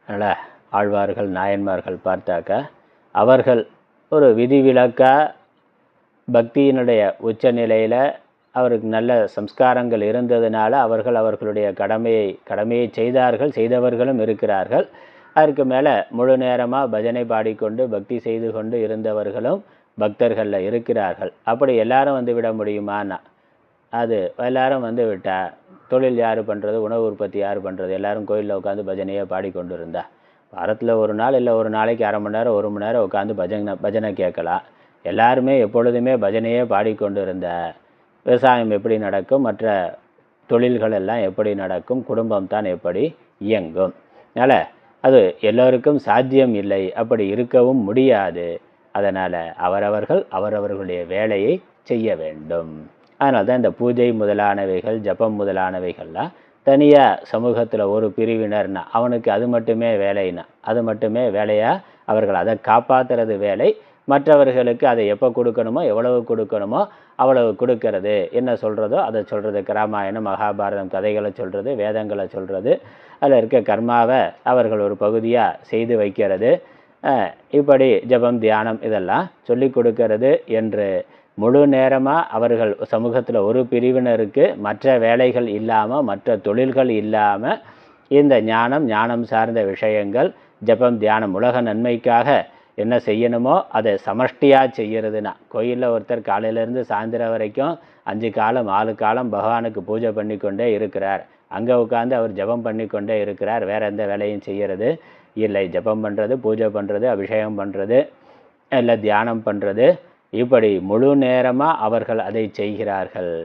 Speaker 1: அதனால் ஆழ்வார்கள் நாயன்மார்கள் பார்த்தாக்க அவர்கள் ஒரு விதிவிலக்கா பக்தியினுடைய உச்ச நிலையில் அவருக்கு நல்ல சம்ஸ்காரங்கள் இருந்ததுனால அவர்கள் அவர்களுடைய கடமையை செய்தார்கள், செய்தவர்களும் இருக்கிறார்கள். அதற்கு மேலே முழு நேரமாக பஜனை பாடிக்கொண்டு பக்தி செய்து கொண்டு இருந்தவர்களும் பக்தர்களில் இருக்கிறார்கள். அப்படி எல்லாரும் வந்து விட முடியுமான்னா அது எல்லாரும் வந்து விட்டால் தொழில் யார் பண்ணுறது, உணவு உற்பத்தி யார் பண்ணுறது, எல்லாரும் கோயிலில் உட்காந்து பஜனையை பாடிக்கொண்டு இருந்தா வாரத்தில் ஒரு நாள் இல்லை ஒரு நாளைக்கு அரை மணி நேரம் 1 மணி நேரம் உட்காந்து பஜனை கேட்கலாம். எல்லாருமே எப்பொழுதுமே பஜனையே பாடிக்கொண்டு இருந்த விவசாயம் எப்படி நடக்கும், மற்ற தொழில்கள் எல்லாம் எப்படி நடக்கும், குடும்பம் தான் எப்படி இயங்கும். அதனால் அது எல்லோருக்கும் சாத்தியம் இல்லை, அப்படி இருக்கவும் முடியாது. அதனால் அவரவர்களுடைய வேலையை செய்ய வேண்டும். அதனால தான் இந்த பூஜை முதலானவைகள் ஜபம் முதலானவைகள்லாம் தனியாக சமூகத்தில் ஒரு பிரிவினர்னா அவனுக்கு அது மட்டுமே வேலைன்னா அது மட்டுமே வேலையாக அவர்கள் அதை காப்பாற்றுறது வேலை. மற்றவர்களுக்கு அதை எப்போ கொடுக்கணுமோ எவ்வளவு கொடுக்கணுமோ அவ்வளவு கொடுக்கறது, என்ன சொல்கிறதோ அதை சொல்கிறது. ராமாயணம் மகாபாரதம் கதைகளை சொல்கிறது, வேதங்களை சொல்கிறது, அதில் இருக்க கர்மாவை அவர்கள் ஒரு பகுதியாக செய்து வைக்கிறது. இப்படி ஜபம் தியானம் இதெல்லாம் சொல்லி கொடுக்கறது என்று முழு நேரமாக அவர்கள் சமூகத்தில் ஒரு பிரிவினருக்கு மற்ற வேலைகள் இல்லாமல் மற்ற தொழில்கள் இல்லாமல் இந்த ஞானம் சார்ந்த விஷயங்கள் ஜபம் தியானம் உலக நன்மைக்காக என்ன செய்யணுமோ அதை சமஷ்டியாக செய்கிறதுனா, கோயிலில் ஒருத்தர் காலையிலேருந்து சாயந்தரம் வரைக்கும் 5 காலம் 6 காலம் பகவானுக்கு பூஜை பண்ணி கொண்டே இருக்கிறார், அங்கே உட்காந்து அவர் ஜபம் பண்ணி கொண்டே இருக்கிறார், வேறு எந்த வேலையும் செய்கிறது இல்லை. ஜபம் பண்ணுறது, பூஜை பண்ணுறது, அபிஷேகம் பண்ணுறது, இல்லை தியானம் பண்ணுறது, இப்படி முழு நேரமாக அவர்கள் அதை செய்கிறார்கள்.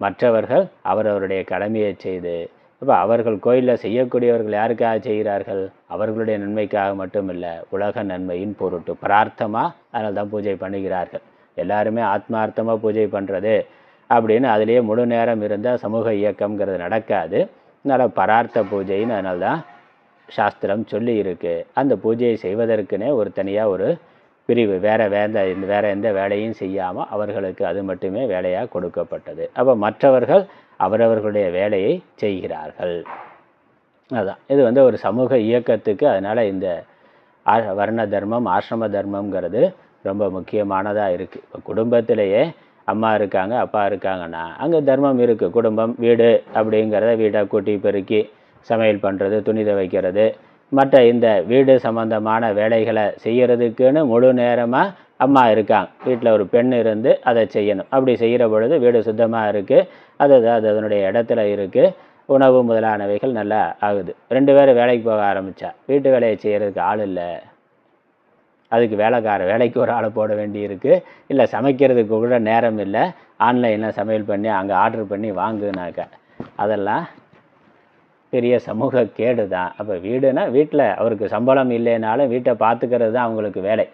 Speaker 1: மற்றவர்கள் அவரவருடைய கடமையை செய்து, இப்போ அவர்கள் கோயிலில் செய்யக்கூடியவர்கள் யாருக்காக செய்கிறார்கள், அவர்களுடைய நன்மைக்காக மட்டுமில்லை, உலக நன்மையின் பொருட்டு பிரார்த்தமாக அதனால தான் பூஜை பண்ணுகிறார்கள். எல்லாருமே ஆத்மார்த்தமாக பூஜை பண்ணுறது அப்படின்னு அதிலேயே முழு நேரம் இருந்தால் சமூக இயக்கம்ங்கிறது நடக்காது. அதனால் பரார்த்த பூஜைன்னு அதனால தான் சாஸ்திரம் சொல்லி இருக்கு. அந்த பூஜையை செய்வதற்குனே ஒரு தனியாக ஒரு பிரிவு, வேற எந்த வேலையும் செய்யாமல் அவர்களுக்கு அது மட்டுமே வேலையாக கொடுக்கப்பட்டது. அப்போ மற்றவர்கள் அவரவர்களுடைய வேலையை செய்கிறார்கள். அதுதான் இது வந்து ஒரு சமூக இயக்கத்துக்கு. அதனால் இந்த வர்ண தர்மம் ஆசிரம தர்மங்கிறது ரொம்ப முக்கியமானதாக இருக்குது. இப்போ குடும்பத்திலேயே அம்மா இருக்காங்க அப்பா இருக்காங்கன்னா அங்கே தர்மம் இருக்குது. குடும்பம் வீடு அப்படிங்கிறத வீட்டை கூட்டி பெருக்கி சமையல் பண்ணுறது, துணி துவைக்கிறது, மற்ற இந்த வீடு சம்பந்தமான வேலைகளை செய்கிறதுக்குன்னு முழு நேரமாக அம்மா இருக்காங்க. வீட்டில் ஒரு பெண் இருந்து அதை செய்யணும். அப்படி செய்கிற பொழுது வீடு சுத்தமாக இருக்குது, அது அதனுடைய இடத்துல இருக்குது, உணவு முதலானவைகள் நல்லா ஆகுது. 2 பேரும் வேலைக்கு போக ஆரம்பித்தா வீட்டு வேலையை செய்கிறதுக்கு ஆள் இல்லை, அதுக்கு வேலைக்கு ஒரு ஆளை போட வேண்டி இருக்குது, இல்லை சமைக்கிறதுக்கு கூட நேரம் இல்லை, ஆன்லைனில் சமையல் பண்ணி அங்கே ஆர்டர் பண்ணி வாங்குனாக்க அதெல்லாம் பெரிய சமூக கேடு தான். அப்போ வீடுனா வீட்டில் அவருக்கு சம்பளம் இல்லைனாலும் வீட்டை பார்த்துக்கிறது தான் அவங்களுக்கு வேலை.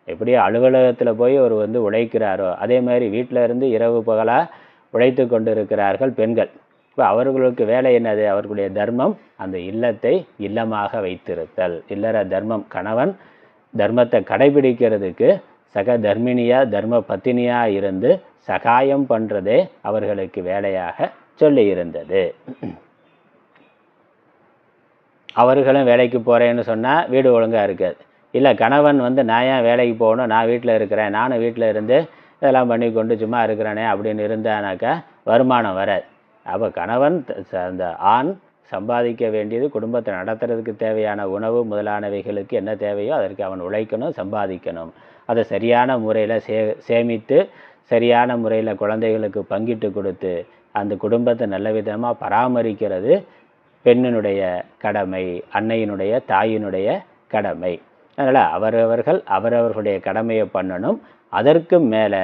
Speaker 1: எப்படி அலுவலகத்தில் போய் அவர் வந்து உழைக்கிறாரோ அதே மாதிரி வீட்டில் இருந்து இரவு பகலாக உழைத்து கொண்டு இருக்கிறார்கள் பெண்கள். இப்போ அவர்களுக்கு வேலை என்னது, அவர்களுடைய தர்மம் அந்த இல்லத்தை இல்லமாக வைத்திருத்தல். இல்லற தர்மம், கணவன் தர்மத்தை கடைபிடிக்கிறதுக்கு சக தர்மினியா தர்ம பத்தினியாக இருந்து சகாயம் பண்ணுறதே அவர்களுக்கு வேலையாக சொல்லி இருந்தது. அவர்களும் வேலைக்கு போகிறேன்னு சொன்னால் வீடு ஒழுங்காக இருக்காது. இல்லை கணவன் வந்து நான் ஏன் வேலைக்கு போகணும், நான் வீட்டில் இருக்கிறேன், நானும் வீட்டில் இருந்து இதெல்லாம் பண்ணி கொண்டு சும்மா இருக்கிறேனே அப்படின்னு இருந்தானாக்கா வருமானம் வராது. அப்போ கணவன் அந்த ஆண் சம்பாதிக்க வேண்டியது குடும்பத்தை நடத்துறதுக்கு தேவையான உணவு முதலானவைகளுக்கு என்ன தேவையோ அதற்கு அவன் உழைக்கணும், சம்பாதிக்கணும். அதை சரியான முறையில் சேமித்து சரியான முறையில் குழந்தைகளுக்கு பங்கிட்டு கொடுத்து அந்த குடும்பத்தை நல்ல விதமாக பராமரிக்கிறது பெண்ணினுடைய கடமை, அன்னையினுடைய தாயினுடைய கடமை. அதனால் அவரவர்களுடைய கடமையை பண்ணணும். அதற்கு மேலே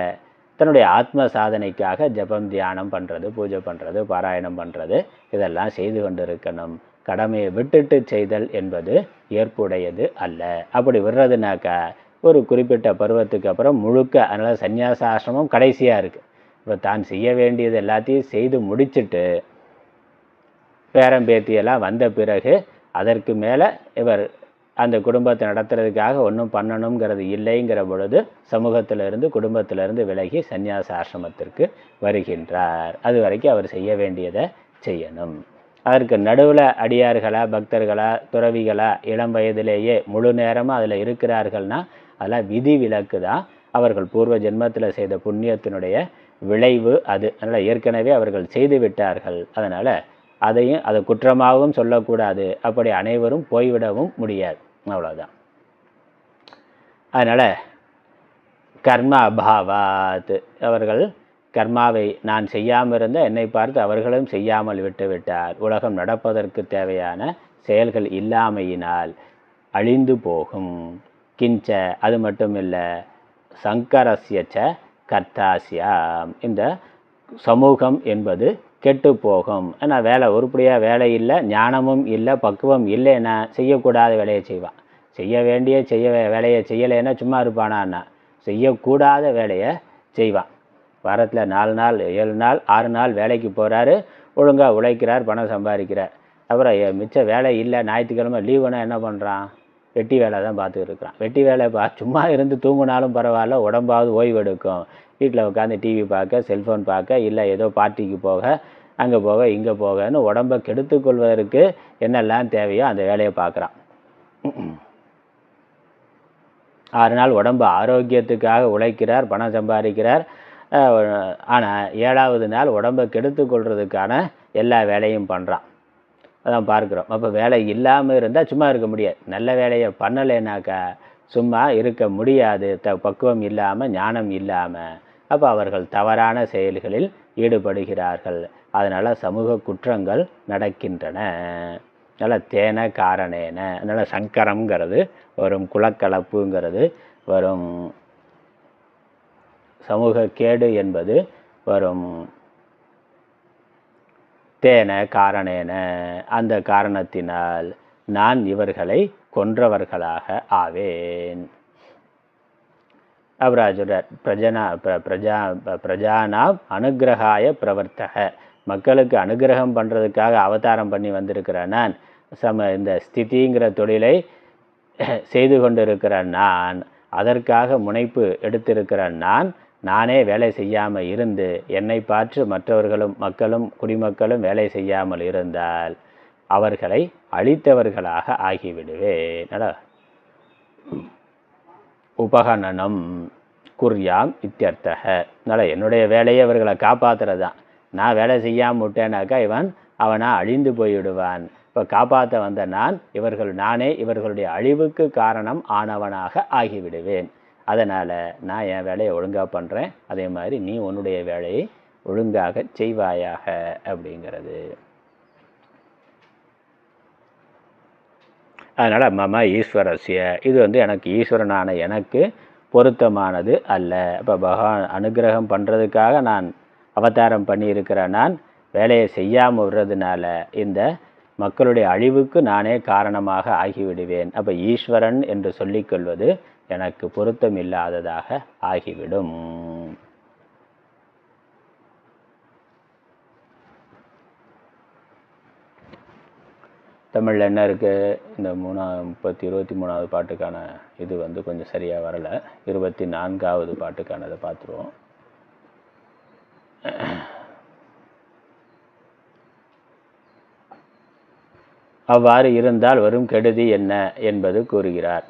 Speaker 1: தன்னுடைய ஆத்ம சாதனைக்காக ஜபம் தியானம் பண்ணுறது, பூஜை பண்ணுறது, பாராயணம் பண்ணுறது இதெல்லாம் செய்து கொண்டு இருக்கணும். கடமையை விட்டுட்டு செய்தல் என்பது ஏற்புடையது அல்ல. அப்படி விடுறதுனாக்கா ஒரு குறிப்பிட்ட பருவத்துக்கு அப்புறம் முழுக்க, அதனால் சந்நியாச ஆசிரமம் கடைசியாக இருக்குது. இப்போ தான் செய்ய வேண்டியது எல்லாத்தையும் செய்து முடிச்சுட்டு பேரம்பேத்தியெல்லாம் வந்த பிறகு அதற்கு மேலே இவர் அந்த குடும்பத்தை நடத்துறதுக்காக ஒன்றும் பண்ணணுங்கிறது இல்லைங்கிற பொழுது சமூகத்திலிருந்து குடும்பத்திலிருந்து விலகி சந்நியாச ஆசிரமத்திற்கு வருகின்றார். அது வரைக்கும் அவர் செய்ய வேண்டியதை செய்யணும். அதற்கு நடுவில் அடியார்களா பக்தர்களா துறவிகளா இளம் வயதிலேயே முழு நேரமாக அதில் இருக்கிறார்கள்னா அதெல்லாம் விதி விலக்கு தான். அவர்கள் பூர்வ ஜென்மத்தில் செய்த புண்ணியத்தினுடைய விளைவு அது. அதனால் ஏற்கனவே அவர்கள் செய்து விட்டார்கள். அதனால் அதையும் அதை குற்றமாகவும் சொல்லக்கூடாது. அப்படி அனைவரும் போய்விடவும் முடியாது. அவ்வளோதான். அதனால் கர்ம அபாவாத், அவர்கள் கர்மாவை நான் செய்யாமல் இருந்த என்னை பார்த்து அவர்களும் செய்யாமல் விட்டுவிட்டார். உலகம் நடப்பதற்கு தேவையான செயல்கள் இல்லாமையினால் அழிந்து போகும். கிஞ்ச, அது மட்டும் இல்லை, சங்கரஸ்யச்ச கர்த்தாசியாம், இந்த சமூகம் என்பது கெட்டு போகும். ஆனால் வேலை உருப்படியாக வேலை இல்லை, ஞானமும் இல்லை, பக்குவம் இல்லைன்னா செய்யக்கூடாத வேலையை செய்வான். செய்ய வேண்டிய வேலையை செய்யலைன்னா சும்மா இருப்பானான்னா செய்யக்கூடாத வேலையை செய்வான். வாரத்தில் 4 நாள் 7 நாள் 6 நாள் வேலைக்கு போகிறாரு, ஒழுங்காக உழைக்கிறார், பணம் சம்பாதிக்கிறார். அப்புறம் மிச்ச வேலை இல்லை, ஞாயிற்றுக்கிழமை லீவுனா என்ன பண்ணுறான்? வெட்டி வேலை தான் பார்த்துக்கிட்டு இருக்கிறான். வெட்டி வேலை சும்மா இருந்து தூங்கினாலும் பரவாயில்ல, உடம்பாவது ஓய்வு எடுக்கும். வீட்டில் உட்காந்து டிவி பார்க்க, செல்ஃபோன் பார்க்க, இல்லை ஏதோ பார்ட்டிக்கு போக, அங்கே போக இங்கே போகன்னு உடம்பை கெடுத்துக்கொள்வதற்கு என்னெல்லாம் தேவையோ அந்த வேலையை பார்க்குறான். 6 நாள் உடம்பு ஆரோக்கியத்துக்காக உழைக்கிறார், பணம் சம்பாதிக்கிறார். ஆனால் 7வது நாள் உடம்பை கெடுத்துக்கொள்றதுக்கான எல்லா வேலையும் பண்ணுறான். அதான் பார்க்குறோம். அப்போ வேலை இல்லாமல் இருந்தால் சும்மா இருக்க முடியாது. நல்ல வேலையை பண்ணலைனாக்கா சும்மா இருக்க முடியாது. பக்குவம் இல்லாமல், ஞானம் இல்லாமல். அப்போ அவர்கள் தவறான செயல்களில் ஈடுபடுகிறார்கள். அதனால் சமூக குற்றங்கள் நடக்கின்றன. அதனால் தேன காரணேன, அதனால் சங்கரம்ங்கிறது வரும், குலக்கலப்புங்கிறது வரும், சமூக கேடு என்பது வரும். தேன காரணேன, அந்த காரணத்தினால் நான் இவர்களை கொன்றவர்களாக ஆவேன். அபராஜுரர் பிரஜானாம் அனுகிரகாய பிரவர்த்தக, மக்களுக்கு அனுகிரகம் பண்ணுறதுக்காக அவதாரம் பண்ணி வந்திருக்கிற நான், இந்த ஸ்திதிங்கிற தொழிலை செய்து கொண்டிருக்கிற நான், அதற்காக முனைப்பு எடுத்திருக்கிற நானே வேலை செய்யாமல் இருந்து என்னை பார்த்து மற்றவர்களும் மக்களும் குடிமக்களும் வேலை செய்யாமல் இருந்தால் அவர்களை அழித்தவர்களாக ஆகிவிடுவேன். உபகரணம் குர்யாம் இத்தியர்த்தக, அதனால் என்னுடைய வேலையை அவர்களை காப்பாற்றுறது தான். நான் வேலை செய்யாமல் விட்டேனாக்கா அவனா அழிந்து போய்விடுவான். இப்போ காப்பாற்ற வந்த நானே இவர்களுடைய அழிவுக்கு காரணம் ஆனவனாக ஆகிவிடுவேன். அதனால் நான் என் வேலையை ஒழுங்காக பண்ணுறேன், அதே மாதிரி நீ உன்னுடைய வேலையை ஒழுங்காக செய்வாயாக அப்படிங்கிறது. அதனால் மம ஈஸ்வரஸ்ய, இது எனக்கு ஈஸ்வரனான எனக்கு பொருத்தமானது அல்ல. இப்போ பகவான் அனுகிரகம் பண்ணுறதுக்காக நான் அவதாரம் பண்ணியிருக்கிற நான் வேலையை செய்யாமல் விடுறதுனால இந்த மக்களுடைய அழிவுக்கு நானே காரணமாக ஆகிவிடுவேன். அப்போ ஈஸ்வரன் என்று சொல்லிக்கொள்வது எனக்கு பொருத்தம் இல்லாததாக ஆகிவிடும். தமிழில் என்ன இருக்குது? இந்த 23வது பாட்டுக்கான இது கொஞ்சம் சரியாக வரலை. 24வது பாட்டுக்கானதை பார்த்துருவோம். அவ்வாறு இருந்தால் வரும் கெடுதி என்ன என்பது கூறுகிறார்.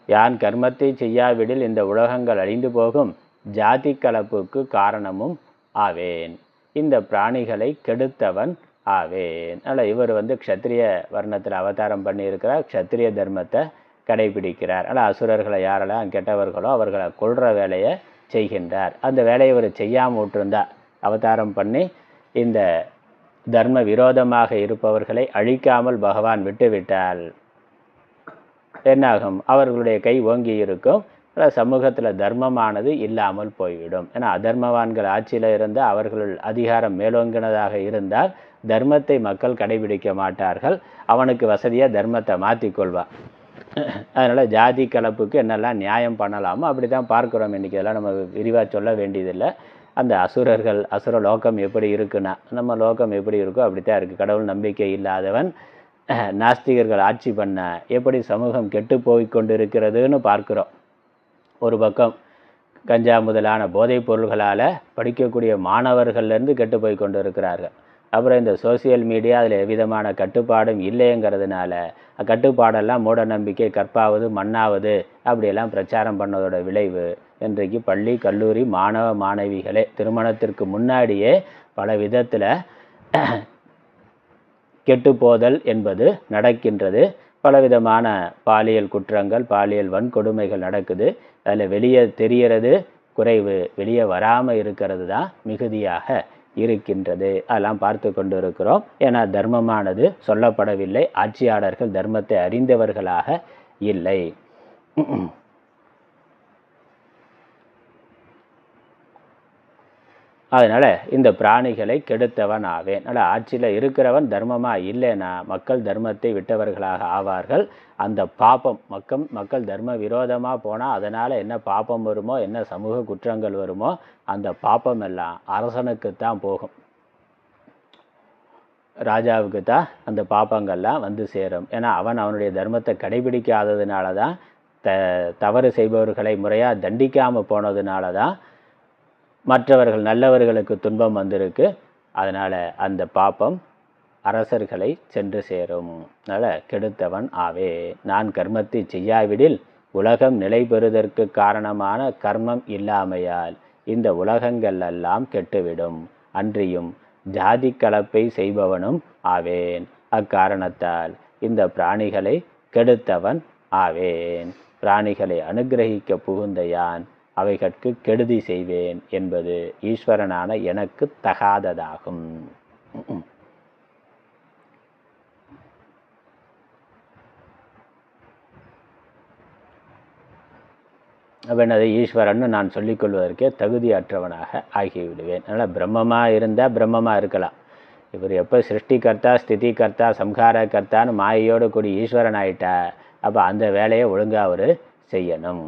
Speaker 1: யான் கர்மத்தை செய்யாவிடில் இந்த உலகங்கள் அழிந்து போகும், ஜாதி கலப்புக்கு காரணமும் ஆவேன், இந்த பிராணிகளை கெடுத்தவன் ஆவேன். அதனால் இவர் க்ஷத்திரிய வர்ணத்தில் அவதாரம் பண்ணியிருக்கிறார், க்ஷத்திரிய தர்மத்தை கடைபிடிக்கிறார். ஆனால் அசுரர்களை யாரெல்லாம் கெட்டவர்களோ அவர்களை கொல்ற வேலையை செய்கின்றார். அந்த வேலையை இவர் செய்யாமல் விட்டுருந்தார், அவதாரம் பண்ணி இந்த தர்ம விரோதமாக இருப்பவர்களை அழிக்காமல் பகவான் விட்டுவிட்டால் என்னாகும்? அவர்களுடைய கை ஓங்கி இருக்கும், சமூகத்தில் தர்மமானது இல்லாமல் போய்விடும். ஏன்னா அதர்மவான்கள் ஆட்சியில் இருந்தால் அவர்கள் அதிகாரம் மேலோங்கினதாக இருந்தால் தர்மத்தை மக்கள் கடைபிடிக்க மாட்டார்கள், அவனுக்கு வசதியாக தர்மத்தை மாற்றிக்கொள்வான். அதனால் ஜாதி கலப்புக்கு என்னெல்லாம் நியாயம் பண்ணலாமோ அப்படி தான் பார்க்குறோம். இன்றைக்கி இதெல்லாம் நம்ம விரிவாக சொல்ல வேண்டியதில்லை. அந்த அசுர லோகம் எப்படி இருக்குன்னா நம்ம லோகம் எப்படி இருக்கோ அப்படித்தான் இருக்குது. கடவுள் நம்பிக்கை இல்லாதவன் நாஸ்திகர்கள் ஆட்சி பண்ண எப்படி சமூகம் கெட்டு போய் கொண்டிருக்கிறதுன்னு பார்க்குறோம். ஒரு பக்கம் கஞ்சா முதலான போதைப் பொருள்களால் படிக்கக்கூடிய மாணவர்கள்லேருந்து கெட்டு போய் கொண்டு இருக்கிறார்கள். அப்புறம் இந்த சோசியல் மீடியா அதில் எவ்விதமான கட்டுப்பாடும் இல்லைங்கிறதுனால கட்டுப்பாடெல்லாம் மூட நம்பிக்கை, கற்பாவது மண்ணாவது அப்படியெல்லாம் பிரச்சாரம் பண்ணதோட விளைவு இன்றைக்கு பள்ளி கல்லூரி மாணவ மாணவிகளே திருமணத்திற்கு முன்னாடியே பல விதத்தில் கெட்டுப்போதல் என்பது நடக்கின்றது. பலவிதமான பாலியல் குற்றங்கள், பாலியல் வன்கொடுமைகள் நடக்குது. அதில் வெளியே தெரிகிறது குறைவு, வெளியே வராமல் இருக்கிறது தான் மிகுதியாக இருக்கின்றது. அதெல்லாம் பார்த்து கொண்டு இருக்கிறோம். ஏன்னா தர்மமானது சொல்லப்படவில்லை, ஆட்சியாளர்கள் தர்மத்தை அறிந்தவர்களாக இல்லை. அதனால் இந்த பிராணிகளை கெடுத்தவன் ஆவேன். அதனால் ஆட்சியில் இருக்கிறவன் தர்மமாக இல்லைன்னா மக்கள் தர்மத்தை விட்டவர்களாக ஆவார்கள். அந்த பாப்பம் மக்கள் தர்ம விரோதமாக போனால் அதனால் என்ன பாப்பம் வருமோ, என்ன சமூக குற்றங்கள் வருமோ, அந்த பாப்பம் எல்லாம் அரசனுக்குத்தான் போகும், ராஜாவுக்கு தான் அந்த பாப்பங்கள்லாம் வந்து சேரும். ஏன்னா அவனுடைய தர்மத்தை கடைபிடிக்காததுனால தான், தவறு செய்பவர்களை முறையாக தண்டிக்காமல் போனதுனால தான் மற்றவர்கள் நல்லவர்களுக்கு துன்பம் வந்திருக்கு. அதனால் அந்த பாப்பம் அரசர்களை சென்று சேரும். அதனால் கெடுத்தவன் ஆவே. நான் கர்மத்தை செய்யாவிடில் உலகம் நிலை பெறுவதற்கு காரணமான கர்மம் இல்லாமையால் இந்த உலகங்கள் எல்லாம் கெட்டுவிடும். அன்றியும் ஜாதி கலப்பை செய்பவனும் ஆவேன். அக்காரணத்தால் இந்த பிராணிகளை கெடுத்தவன் ஆவேன். பிராணிகளை அனுகிரகிக்க புகுந்த யான் அவைகட்கு கெடுதி செய்வேன் என்பது ஈஸ்வரனான எனக்கு தகாததாகும். அவனது ஈஸ்வரன்னு நான் சொல்லிக்கொள்வதற்கே தகுதியற்றவனாக ஆகிவிடுவேன். அதனால் பிரம்மமாக இருந்தால் பிரம்மமாக இருக்கலாம். இவர் எப்போ சிருஷ்டிகர்த்தா, ஸ்திதிகர்த்தா, சம்ஹாரகர்த்தான்னு மாயையோடு கூடி ஈஸ்வரன் ஆயிட்டா, அப்போ அந்த வேலையை ஒழுங்காக அவர் செய்யணும்.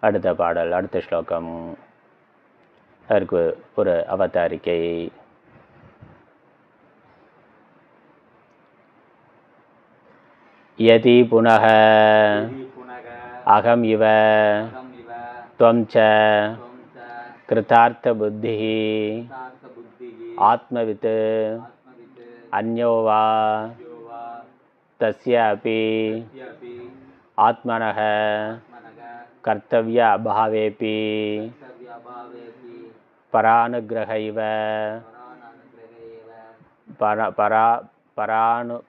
Speaker 1: அடுத்த பாடல், அடுத்த ஸ்லோகம், அதற்கு ஒரு அவதாரிக்கை. யதி புனக அகம் இவ த்வம் ச கிருதார்த்த புத்தி ஆத்மவித் அன்யோ வா தஸ்ய அபி ஆத்மனஹ கர்த்தவ்ய அபாவேபி பரானுகிரக இவ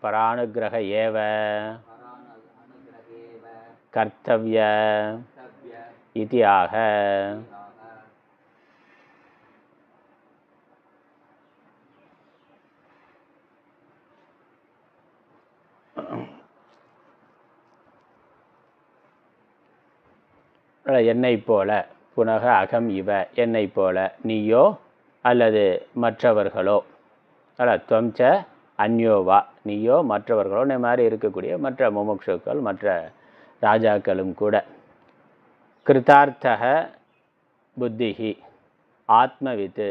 Speaker 1: பரானுகிரக ஏவ கர்த்தவ்ய இதி ஆக. என்னை போல, புனக அகம் இவ, என்னை போல நீயோ அல்லது மற்றவர்களோ, துவம்ச அந்யோவா, நீயோ மற்றவர்களோ, இந்த மாதிரி இருக்கக்கூடிய மற்ற முமுட்சுக்கள், மற்ற ராஜாக்களும் கூட. கிருதார்த்தக புத்திஹி ஆத்மவித்து,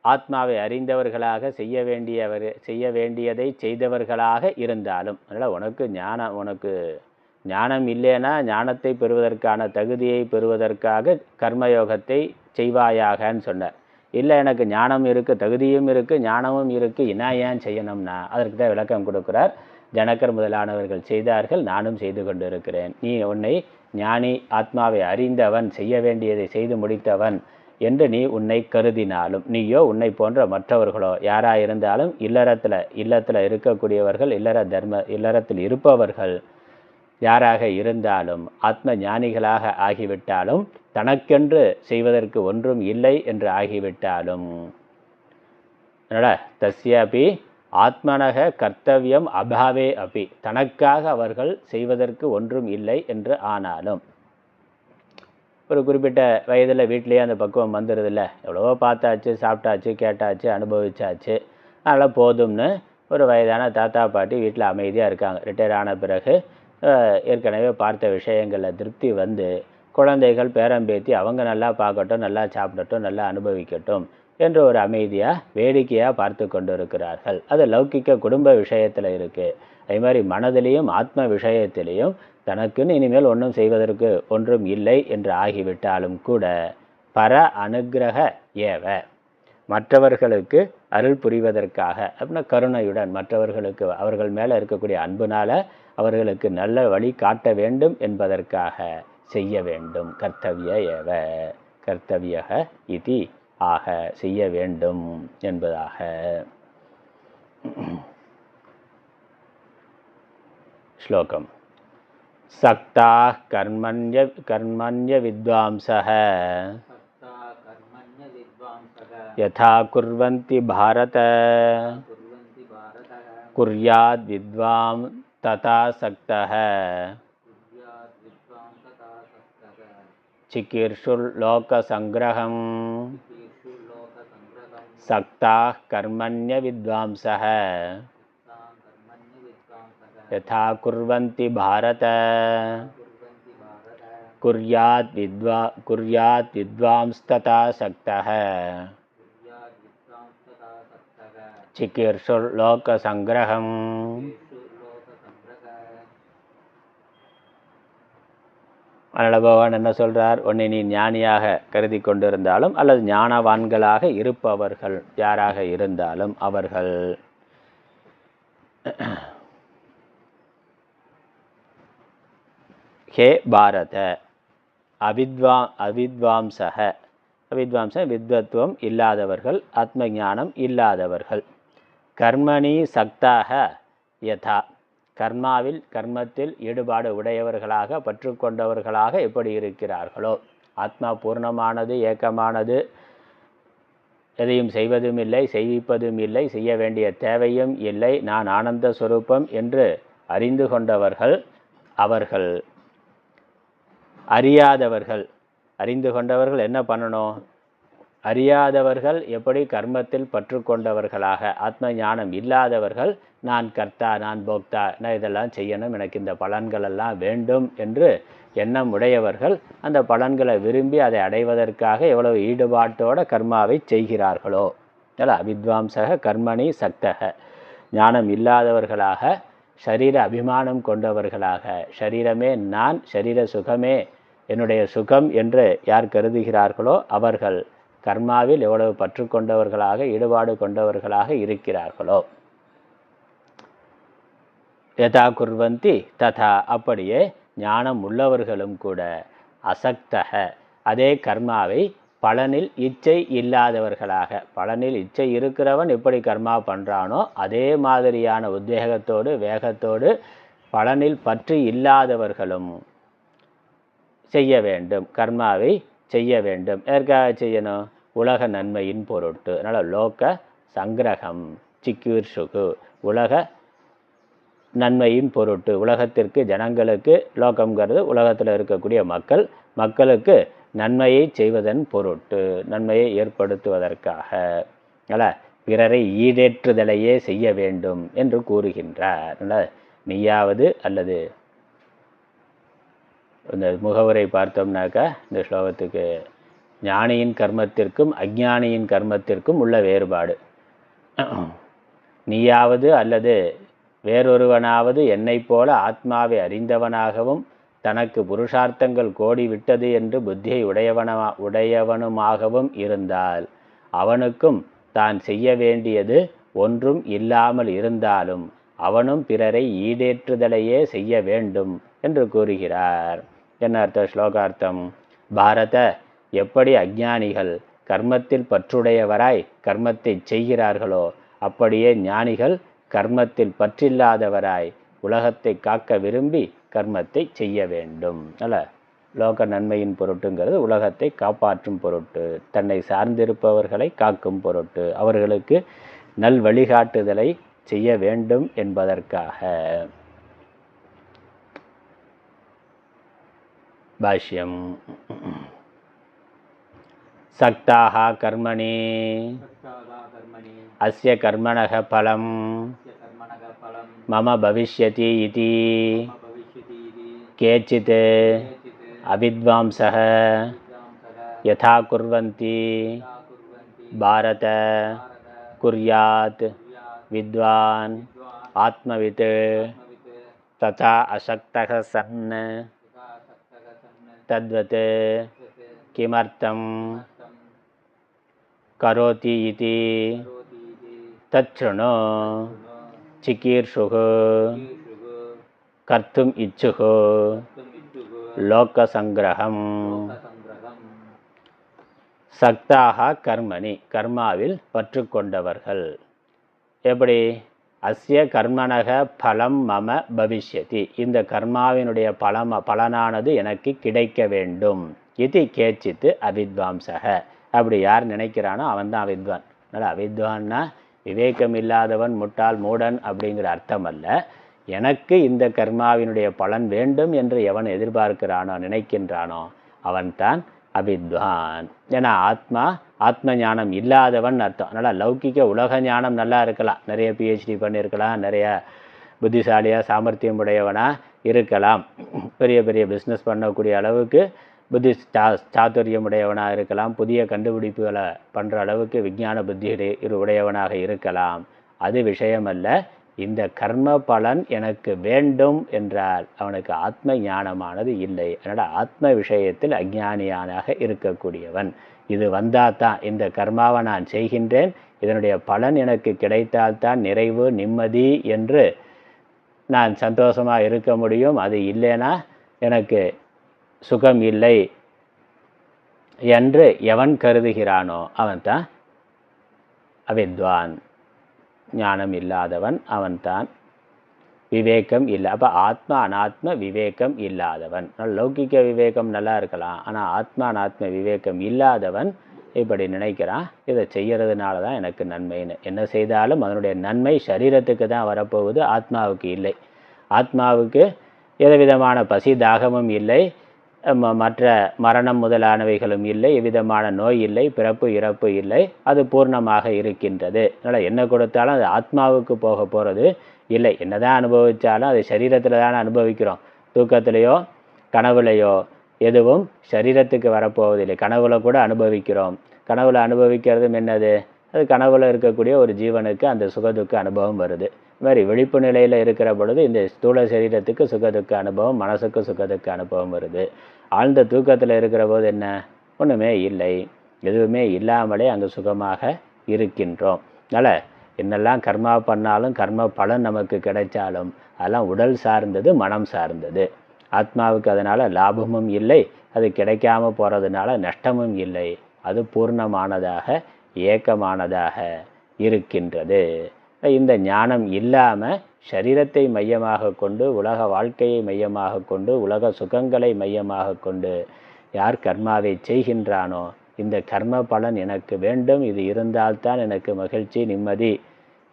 Speaker 1: ஆத்மாவை அறிந்தவர்களாக செய்ய வேண்டியதை செய்தவர்களாக இருந்தாலும், அதனால் உனக்கு ஞானம் இல்லைன்னா ஞானத்தை பெறுவதற்கான தகுதியை பெறுவதற்காக கர்மயோகத்தை செய்வாயாகன்னு சொன்னார். இல்லை எனக்கு ஞானம் இருக்குது, தகுதியும் இருக்குது, ஞானமும் இருக்குது, என்ன ஏன் செய்யணும்னா அதற்கு தான் விளக்கம் கொடுக்குறார். ஜனகர் முதலானவர்கள் செய்தார்கள், நானும் செய்து கொண்டு இருக்கிறேன். நீ உன்னை ஞானி, ஆத்மாவை அறிந்தவன், செய்ய வேண்டியதை செய்து முடித்தவன் என்று நீ உன்னை கருதினாலும், நீயோ உன்னை போன்ற மற்றவர்களோ யாராயிருந்தாலும், இல்லத்தில் இருக்கக்கூடியவர்கள், இல்லறத்தில் இருப்பவர்கள் யாராக இருந்தாலும், ஆத்ம ஞானிகளாக ஆகிவிட்டாலும், தனக்கென்று செய்வதற்கு ஒன்றும் இல்லை என்று ஆகிவிட்டாலும், தஸ்யாபி ஆத்மனக கர்த்தவியம் அபாவே அபி, தனக்காக அவர்கள் செய்வதற்கு ஒன்றும் இல்லை என்று ஆனாலும், ஒரு குறிப்பிட்ட வயதில் வீட்டிலேயே அந்த பக்குவம் வந்துடுதில்ல, எவ்வளவோ பார்த்தாச்சு, சாப்பிட்டாச்சு, கேட்டாச்சு, அனுபவிச்சாச்சு, அதனால் போதும்னு ஒரு வயதான தாத்தா பாட்டி வீட்டில் அமைதியாக இருக்காங்க. ரிட்டையர் ஆன பிறகு ஏற்கனவே பார்த்த விஷயங்களில் திருப்தி வந்து குழந்தைகள் பேரம்பேத்தி அவங்க நல்லா பார்க்கட்டும், நல்லா சாப்பிடட்டும், நல்லா அனுபவிக்கட்டும் என்று ஒரு அமைதியாக வேடிக்கையாக பார்த்து கொண்டு இருக்கிறார்கள். அது லௌகிக்க குடும்ப விஷயத்தில் இருக்குது. அதே மாதிரி மனதிலையும் ஆத்ம விஷயத்திலையும் தனக்குன்னு இனிமேல் ஒன்றும் செய்வதற்கு ஒன்றும் இல்லை என்று ஆகிவிட்டாலும் கூட பர அனுக்கிரக ஏவ மற்றவர்களுக்கு அருள் புரிவதற்காக அப்படின்னா கருணையுடன் மற்றவர்களுக்கு அவர்கள் மேலே இருக்கக்கூடிய அன்புனால் அவர்களுக்கு நல்ல வழி காட்ட வேண்டும் என்பதற்காக செய்ய வேண்டும். கர்த்தவிய ஏவ கர்த்தவியக இதி ஆக செய்ய வேண்டும் என்பதாக. ஸ்லோகம். சக்தா கர்மண்ய வித்வாம்சः யதா குர்வந்தி பாரத குர்யாத் வித்வாம் ததா சக்தः சிகீர்ஷுர் லோக சங்கிரகம். சக்தா கர்மண்ய வித்வாம்சः யதா குர்வந்தி பாரத குர்யாத் வித்வாம்ஸ்ததா சக்தः சிகீர்ஷுர் லோக சங்கிரகம். அதனால் பகவான் என்ன சொல்கிறார்? உன்னை நீ ஞானியாக கருதி கொண்டிருந்தாலும் அல்லது ஞானவான்களாக இருப்பவர்கள் யாராக இருந்தாலும் அவர்கள் ஹே பாரத அவித்வாம்சக வித்வத்துவம் இல்லாதவர்கள், ஆத்ம ஞானம் இல்லாதவர்கள். கர்மணி சக்தாக யதா கர்மத்தில் ஈடுபாடு உடையவர்களாக பற்று கொண்டவர்களாக எப்படி இருக்கிறார்களோ, ஆத்மா பூர்ணமானது, ஏக்கமானது, எதையும் செய்வதும் இல்லை, செய்விப்பதும் இல்லை, செய்ய வேண்டிய தேவையும் இல்லை, நான் ஆனந்த ஸ்வரூபம் என்று அறிந்து கொண்டவர்கள் அவர்கள். அறிந்து கொண்டவர்கள் என்ன பண்ணணும்? அறியாதவர்கள் எப்படி கர்மத்தில் பற்று கொண்டவர்களாக, ஆத்ம ஞானம் இல்லாதவர்கள் நான் கர்த்தா, நான் போக்தா, நான் இதெல்லாம் செய்யணும், எனக்கு இந்த பலன்களெல்லாம் வேண்டும் என்று எண்ணம் உடையவர்கள் அந்த பலன்களை விரும்பி அதை அடைவதற்காக எவ்வளவு ஈடுபாட்டோட கர்மாவை செய்கிறார்களோ. அவித்வாம்சக கர்மணி சக்தக ஞானம் இல்லாதவர்களாக, ஷரீர அபிமானம் கொண்டவர்களாக, ஷரீரமே நான், ஷரீர சுகமே என்னுடைய சுகம் என்று யார் கருதுகிறார்களோ அவர்கள் கர்மாவில் எவ்வளவு பற்று கொண்டவர்களாக, ஈடுபாடு கொண்டவர்களாக இருக்கிறார்களோ. யதா குர்வந்தி ததா அப்படியே ஞானம் உள்ளவர்களும் கூட அசக்தக அதே கர்மாவை பலனில் இச்சை இல்லாதவர்களாக, பலனில் இச்சை இருக்கிறவன் எப்படி கர்மா பண்ணுறானோ அதே மாதிரியான உத்வேகத்தோடு வேகத்தோடு பலனில் பற்று இல்லாதவர்களும் செய்ய வேண்டும், கர்மாவை செய்ய வேண்டும். எதற்காக செய்யணும்? உலக நன்மையின் பொருட்டு. அதனால் லோக சங்கிரகம் சிக்கீர்ஷுகு உலக நன்மையின் பொருட்டு, உலகத்திற்கு ஜனங்களுக்கு, லோகம்ங்கிறது உலகத்தில் இருக்கக்கூடிய மக்களுக்கு நன்மையை செய்வதன் பொருட்டு, நன்மையை ஏற்படுத்துவதற்காக பிறரை ஈடேற்றுதலையே செய்ய வேண்டும் என்று கூறுகின்றார். நீயாவது அல்லது இந்த முகவரை பார்த்தோம்னாக்கா இந்த ஸ்லோகத்துக்கு ஞானியின் கர்மத்திற்கும் அஞ்ஞானியின் கர்மத்திற்கும் உள்ள வேறுபாடு. நீயாவது அல்லது வேறொருவனாவது என்னைப் போல ஆத்மாவை அறிந்தவனாகவும் தனக்கு புருஷார்த்தங்கள் கோடி விட்டது என்று புத்தியை உடையவனுமாகவும் இருந்தால் அவனுக்கும் தான் செய்ய வேண்டியது ஒன்றும் இல்லாமல் இருந்தாலும் அவனும் பிறரை ஈடேற்றுதலையே செய்ய வேண்டும் என்று கூறுகிறார். என்ன அர்த்தம்? ஸ்லோகார்த்தம். பாரத எப்படி அஞ்ஞானிகள் கர்மத்தில் பற்றுடையவராய் கர்மத்தை செய்கிறார்களோ அப்படியே ஞானிகள் கர்மத்தில் பற்றில்லாதவராய் உலகத்தை காக்க விரும்பி கர்மத்தை செய்ய வேண்டும். லோக நன்மையின் பொருட்டுங்கிறது உலகத்தை காப்பாற்றும் பொருட்டு, தன்னை சார்ந்திருப்பவர்களை காக்கும் பொருட்டு, அவர்களுக்கு நல் வழிகாட்டுதலை செய்ய வேண்டும் என்பதற்காக. பாஷ்யம். சக்தாக கர்மணி அஸ்ய கர்மணக பலம் மம பவிஷ்யதி இதி கேச்சித் அவித்வாம்சக யதா குர்வந்தி பாரத குர்யாத் வித்வான் ஆத்மவித் ததா அசக்தக சன் தத்வத் கிமர்த்தம் கரோதி இதி தச்ருணு சிகீர்ஷுः கர்த்தும் இச்சுः லோகசங்கிரகம். சக்தாக கர்மணி, கர்மாவில் பற்று கொண்டவர்கள். எப்படி? அஸ்ய கர்மணக பலம் மம பவிஷ்யதி, இந்த கர்மாவினுடைய பலனானது எனக்கு கிடைக்க வேண்டும். இது கேச்சித்து அவித்வாம்சக, அப்படி யார் நினைக்கிறானோ அவன் தான் அவித்வான். அதனால் அவித்வான்னா விவேகம் இல்லாதவன், முட்டாள், மூடன் அப்படிங்கிற அர்த்தம் அல்ல. எனக்கு இந்த கர்மாவினுடைய பலன் வேண்டும் என்று எவன் எதிர்பார்க்கிறானோ, நினைக்கின்றானோ அவன்தான் அவித்வான். ஏன்னா ஆத்ம ஞானம் இல்லாதவன் அர்த்தம். அதனால் லௌகிக உலக ஞானம் நல்லா இருக்கலாம், நிறைய பிஹெச்டி பண்ணியிருக்கலாம், நிறைய புத்திசாலியாக சாமர்த்தியம் உடையவனாக இருக்கலாம், பெரிய பெரிய பிஸ்னஸ் பண்ணக்கூடிய அளவுக்கு புத்தி சாதுரியம் உடையவனாக இருக்கலாம், புதிய கண்டுபிடிப்புகளை பண்ணுற அளவுக்கு விஞ்ஞான புத்தி உடையவனாக இருக்கலாம். அது விஷயமல்ல. இந்த கர்ம பலன் எனக்கு வேண்டும் என்றால் அவனுக்கு ஆத்ம ஞானமானது இல்லை. அதனால் ஆத்ம விஷயத்தில் அஞ்ஞானியானாக இருக்கக்கூடியவன். இது வந்தால் தான் இந்த கர்மாவை நான் செய்கின்றேன், இதனுடைய பலன் எனக்கு கிடைத்தால்தான் நிறைவு, நிம்மதி என்று நான் சந்தோஷமாக இருக்க முடியும். அது இல்லைன்னா எனக்கு சுகம் இல்லை என்று எவன் கருதுகிறானோ அவன்தான் அவித்வான், ஞானம் இல்லாதவன், அவன்தான் விவேகம் இல்லை. அப்போ ஆத்மா அனாத்ம விவேகம் இல்லாதவன். லௌகிக விவேகம் நல்லா இருக்கலாம், ஆனால் ஆத்மா அனாத்ம விவேகம் இல்லாதவன் இப்படி நினைக்கிறான், இதை செய்கிறதுனால தான் எனக்கு நன்மைன்னு. என்ன செய்தாலும் அதனுடைய நன்மை சரீரத்துக்கு தான் வரப்போகுது, ஆத்மாவுக்கு இல்லை. ஆத்மாவுக்கு எதுவிதமான பசி தாகமும் இல்லை, மற்ற மரணம் முதலானவைகளும் இல்லை, எவ்விதமான நோய் இல்லை, பிறப்பு இறப்பு இல்லை, அது பூர்ணமாக இருக்கின்றது. அதனால் என்ன கொடுத்தாலும் அது ஆத்மாவுக்கு போகிறது இல்லை. என்னதான் அனுபவித்தாலும் அது சரீரத்தில் தானே அனுபவிக்கிறோம். தூக்கத்திலேயோ கனவுலையோ எதுவும் சரீரத்துக்கு வரப்போவதில்லை. கனவுல கூட அனுபவிக்கிறோம். கனவுல அனுபவிக்கிறதும் என்னது? அது கனவுல இருக்கக்கூடிய ஒரு ஜீவனுக்கு அந்த சுகதுக்க அனுபவம் வருது. இது மாதிரி விழிப்பு நிலையில் இருக்கிற பொழுது இந்த ஸ்தூல சரீரத்துக்கு சுகதுக்க அனுபவம், மனசுக்கு சுகதுக்க அனுபவம் வருது. ஆழ்ந்த தூக்கத்தில் இருக்கிற போது என்ன? ஒன்றுமே இல்லை, எதுவுமே இல்லாமலே அங்கே சுகமாக இருக்கின்றோம். அதனால் என்னெல்லாம் கர்மா பண்ணாலும் கர்ம பலன் நமக்கு கிடைச்சாலும் அதெல்லாம் உடல் சார்ந்தது, மனம் சார்ந்தது. ஆத்மாவுக்கு அதனால் லாபமும் இல்லை, அது கிடைக்காம போகிறதுனால நஷ்டமும் இல்லை. அது பூர்ணமானதாக ஏக்கமானதாக இருக்கின்றது. இந்த ஞானம் இல்லாமல் சரீரத்தை மையமாக கொண்டு, உலக வாழ்க்கையை மையமாக கொண்டு, உலக சுகங்களை மையமாக கொண்டு யார் கர்மாவை செய்கின்றானோ, இந்த கர்ம பலன் எனக்கு வேண்டும், இது இருந்தால்தான் எனக்கு மகிழ்ச்சி, நிம்மதி,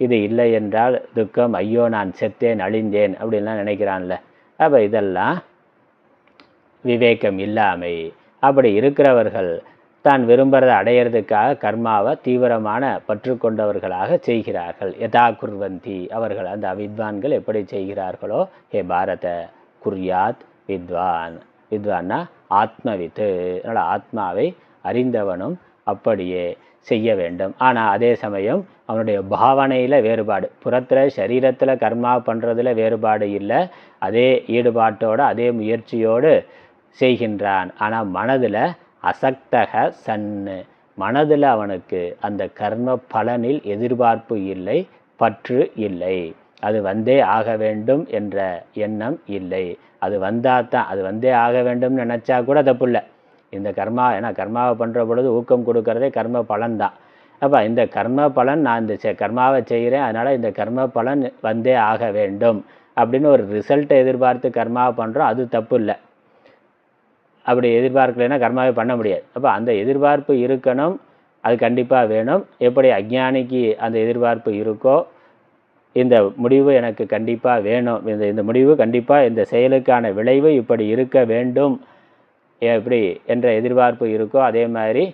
Speaker 1: இது இல்லை என்றால் துக்கம், ஐயோ நான் செத்தேன், அழிந்தேன் அப்படின்லாம் நினைக்கிறான்ல. அப்போ இதெல்லாம் விவேகம் இல்லாமை. அப்படி இருக்கிறவர்கள் தான் விரும்புகிறதை அடையிறதுக்காக கர்மாவை தீவிரமான பற்று கொண்டவர்களாக செய்கிறார்கள். யதா குர்வந்தி, அவர்கள் அந்த அவித்வான்கள் எப்படி செய்கிறார்களோ, ஹே பாரத குர்யாத் வித்வான், வித்வான்னா ஆத்மவித்து, அதனால் ஆத்மாவை அறிந்தவனும் அப்படியே செய்ய வேண்டும். ஆனால் அதே சமயம் அவனுடைய பாவனையில் வேறுபாடு, புறத்தில் சரீரத்தில் கர்மா பண்ணுறதுல வேறுபாடு இல்லை, அதே ஈடுபாட்டோடு அதே முயற்சியோடு செய்கின்றான். ஆனால் மனதில் அசக்தக சன்னு, மனதில் அவனுக்கு அந்த கர்ம பலனில் எதிர்பார்ப்பு இல்லை, பற்று இல்லை, அது வந்தே ஆக வேண்டும் என்ற எண்ணம் இல்லை. அது வந்தால் தான், அது வந்தே ஆக வேண்டும்னு நினச்சா கூட தப்பு இல்லை. இந்த கர்மா, ஏன்னா கர்மாவை பண்ணுற பொழுது ஊக்கம் கொடுக்கறதே கர்ம பலன் தான். அப்போ இந்த கர்ம பலன், நான் இந்த கர்மாவை செய்கிறேன், அதனால் இந்த கர்ம பலன் வந்தே ஆக வேண்டும் அப்படின்னு ஒரு ரிசல்ட்டை எதிர்பார்த்து கர்மாவை பண்ணுறோம், அது தப்பு இல்லை. அப்படி எதிர்பார்க்கலைன்னா கர்மாவே பண்ண முடியாது. அப்போ அந்த எதிர்பார்ப்பு இருக்கணும், அது கண்டிப்பாக வேணும். எப்படி அஞ்ஞானிக்கு அந்த எதிர்பார்ப்பு இருக்கோ, இந்த முடிவு எனக்கு கண்டிப்பாக வேணும், இந்த முடிவு கண்டிப்பாக, இந்த செயலுக்கான விளைவு இப்படி இருக்க வேண்டும் எப்படி என்ற எதிர்பார்ப்பு இருக்கோ, அதே மாதிரி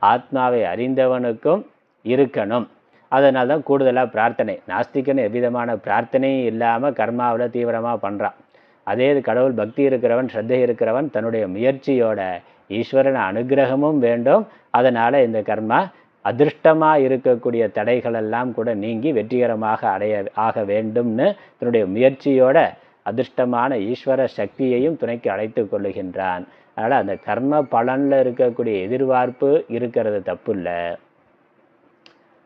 Speaker 1: ஆத்மாவை அறிந்தவனுக்கும் இருக்கணும். அதனால தான் கூடுதலாக பிரார்த்தனை. நாஸ்திகன் எவ்விதமான பிரார்த்தனையும் இல்லாமல் கர்மாவில் தீவிரமாக பண்ணுறான். அதே இது கடவுள் பக்தி இருக்கிறவன், ஸ்ரத்தை இருக்கிறவன் தன்னுடைய முயற்சியோட ஈஸ்வரன் அனுகிரகமும் வேண்டும். அதனால் இந்த கர்மா அதிர்ஷ்டமாக இருக்கக்கூடிய தடைகளெல்லாம் கூட நீங்கி வெற்றிகரமாக ஆக வேண்டும்னு தன்னுடைய முயற்சியோட அதிர்ஷ்டமான ஈஸ்வர சக்தியையும் துணைக்கு அழைத்து கொள்ளுகின்றான். அதனால் அந்த கர்ம பலனில் இருக்கக்கூடிய எதிர்பார்ப்பு இருக்கிறது தப்பு இல்லை.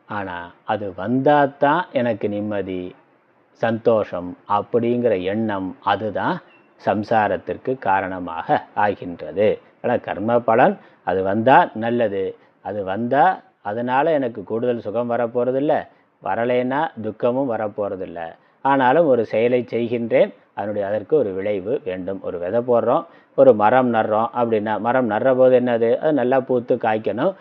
Speaker 1: ஆனால் அது வந்தால் தான் எனக்கு நிம்மதி, சந்தோஷம் அப்படிங்கிற எண்ணம் அதுதான் சம்சாரத்திற்கு காரணமாக ஆகின்றது. ஆனால் கர்ம பலன் அது வந்தால் நல்லது, அது வந்தால் அதனால் எனக்கு கூடுதல் சுகம் வரப்போகிறதில்ல, வரலைன்னா துக்கமும் வரப்போகிறதில்ல. ஆனாலும் ஒரு செயலை செய்கின்றேன், அதற்கு ஒரு விளைவு வேண்டும். ஒரு விதை போடுறோம், ஒரு மரம் நடுறோம் அப்படின்னா மரம் நடுற போது என்னது, அது நல்லா பூத்து காய்க்கணும்,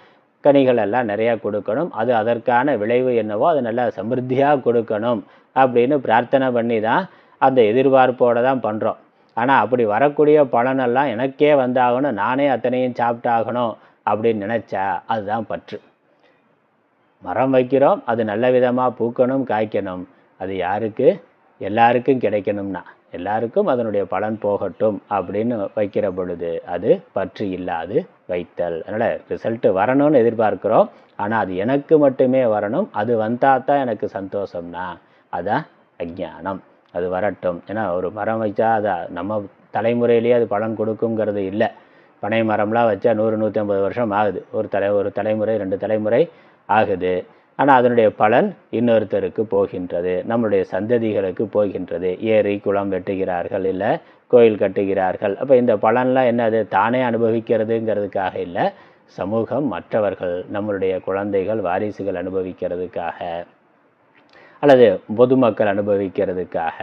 Speaker 1: கனிகள் எல்லாம் நிறையா கொடுக்கணும், அது அதற்கான விளைவு என்னவோ அது நல்லா சமிருத்தியாக கொடுக்கணும் அப்படின்னு பிரார்த்தனை பண்ணி தான் அந்த எதிர்பார்ப்போடு தான் பண்ணுறோம். ஆனால் அப்படி வரக்கூடிய பலனெல்லாம் எனக்கே வந்தாகணும், நானே அத்தனையும் சாப்பிட்டாகணும் அப்படின்னு நினச்சா அதுதான் பற்று. மரம் வைக்கிறோம், அது நல்ல விதமாக பூக்கணும், காய்க்கணும், அது யாருக்கு, எல்லாருக்கும் கிடைக்கணும்னா எல்லாருக்கும் அதனுடைய பலன் போகட்டும் அப்படின்னு வைக்கிற பொழுது அது பற்று இல்லாது வைத்தல். அதனால் ரிசல்ட்டு வரணும்னு எதிர்பார்க்குறோம், ஆனால் அது எனக்கு மட்டுமே வரணும், அது வந்தால் தான் எனக்கு சந்தோஷம்னா அதான் அஞ்ஞானம். அது வரட்டும். ஏன்னா ஒரு மரம் வச்சா அதை நம்ம தலைமுறையிலேயே அது பலன் கொடுக்குங்கிறது இல்லை. பனை மரம்லாம் வச்சா 100-150 வருஷம் ஆகுது, ஒரு தலைமுறை 2 தலைமுறை ஆகுது. ஆனால் அதனுடைய பலன் இன்னொருத்தருக்கு போகின்றது, நம்மளுடைய சந்ததிகளுக்கு போகின்றது. ஏரி குளம் வெட்டுகிறார்கள், இல்லை கோயில் கட்டுகிறார்கள். அப்போ இந்த பலன்லாம் என்னது, தானே அனுபவிக்கிறதுங்கிறதுக்காக இல்லை, சமூகம், மற்றவர்கள், நம்மளுடைய குழந்தைகள், வாரிசுகள் அனுபவிக்கிறதுக்காக அல்லது பொதுமக்கள் அனுபவிக்கிறதுக்காக.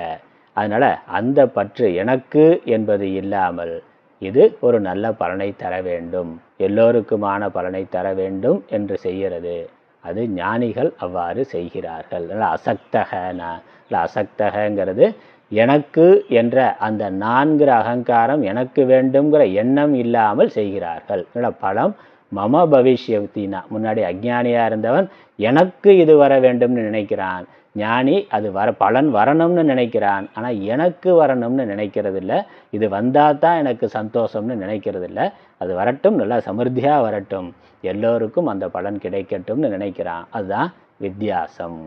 Speaker 1: அதனால் அந்த பற்று எனக்கு என்பது இல்லாமல் இது ஒரு நல்ல பலனை தர வேண்டும், எல்லோருக்குமான பலனை தர வேண்டும் என்று செய்கிறது. அது ஞானிகள் அவ்வாறு செய்கிறார்கள். அதனால் அசக்தகனா, இல்லை அசக்தகங்கிறது எனக்கு என்ற அந்த நான்கிற அகங்காரம், எனக்கு வேண்டுங்கிற எண்ணம் இல்லாமல் செய்கிறார்கள். அதனால் பலம் மம பவிஷ்யத்தினா, முன்னாடி அஞ்ஞானியாக இருந்தவன் எனக்கு இது வர வேண்டும்னு நினைக்கிறான், ஞானி அது பலன் வரணும்னு நினைக்கிறான், ஆனால் எனக்கு வரணும்னு நினைக்கிறது இல்லை, இது வந்தால் தான் எனக்கு சந்தோஷம்னு நினைக்கிறது இல்லை, அது வரட்டும், நல்லா சமிருத்தியாக வரட்டும், எல்லோருக்கும் அந்த பலன் கிடைக்கட்டும்னு நினைக்கிறான். அதுதான் வித்தியாசம்.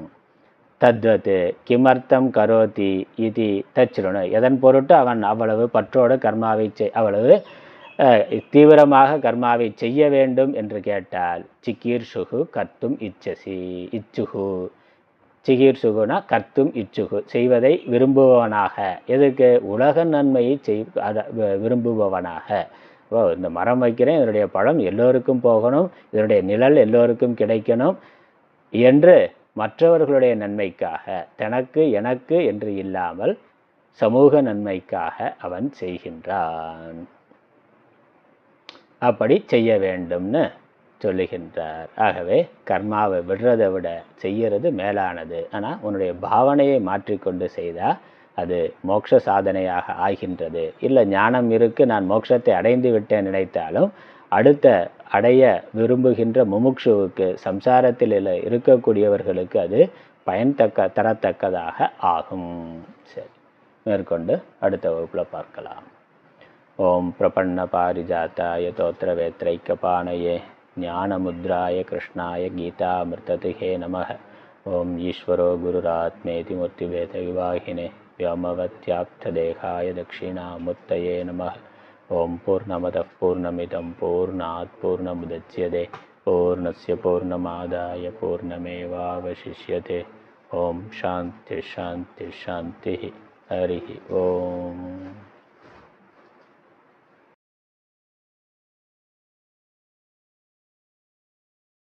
Speaker 1: தத்வத் கிமர்த்தம் கரோதி இது தச்சுருணு, எதன் பொருட்டு அவன் அவ்வளவு பற்றோடு கர்மாவை அவ்வளவு தீவிரமாக கர்மாவை செய்ய வேண்டும் என்று கேட்டால், சிகீர்ஷுகு கர்த்தும் இச்சுகு. சிகீர்ஷுகுனா கர்த்தும் இச்சுகு, செய்வதை விரும்புபவனாக. எதுக்கு, உலக நன்மையை விரும்புபவனாக. இந்த மரம் வைக்கிறேன், இதனுடைய பழம் எல்லோருக்கும் போகணும், இதனுடைய நிழல் எல்லோருக்கும் கிடைக்கணும் என்று மற்றவர்களுடைய நன்மைக்காக, தனக்கு எனக்கு என்று இல்லாமல் சமூக நன்மைக்காக அவன் செய்கின்றான். அப்படி செய்ய வேண்டும்னு சொல்லுகின்றார். ஆகவே கர்மாவை விடுறதை விட செய்கிறது மேலானது. ஆனால் உன்னுடைய பாவனையை மாற்றிக்கொண்டு செய்தால் அது மோட்ச சாதனையாக ஆகின்றது. இல்லை ஞானம் இருக்குது, நான் மோட்சத்தை அடைந்து விட்டேன் நினைத்தாலும் அடுத்த அடைய விரும்புகின்ற முமுட்சுவுக்கு, சம்சாரத்தில் இருக்கக்கூடியவர்களுக்கு அது தரத்தக்கதாக ஆகும். சரி, மேற்கொண்டு அடுத்த வகுப்பில் பார்க்கலாம். ஓம் பிரபன்ன பாரிஜாத்தாய தோத்திர வேத்ரைக்கபாணயே ஞானமுத்ராய கிருஷ்ணாய கீதாமிருததிஹே நமः. ஓம் ஈஸ்வரோ குருராத்மேதி மூர்த்திபேத விவாகினே व्योमवत्याप्तदेहाय दक्षिणामूर्तये नमः. ओम पूर्णमदः पूर्णमिदं पूर्णात् पूर्णमुदच्यते पूर्णस्य पूर्णमादाय पूर्णमेवावशिष्यते. ओम शांति शांति शांति. हरि ओम.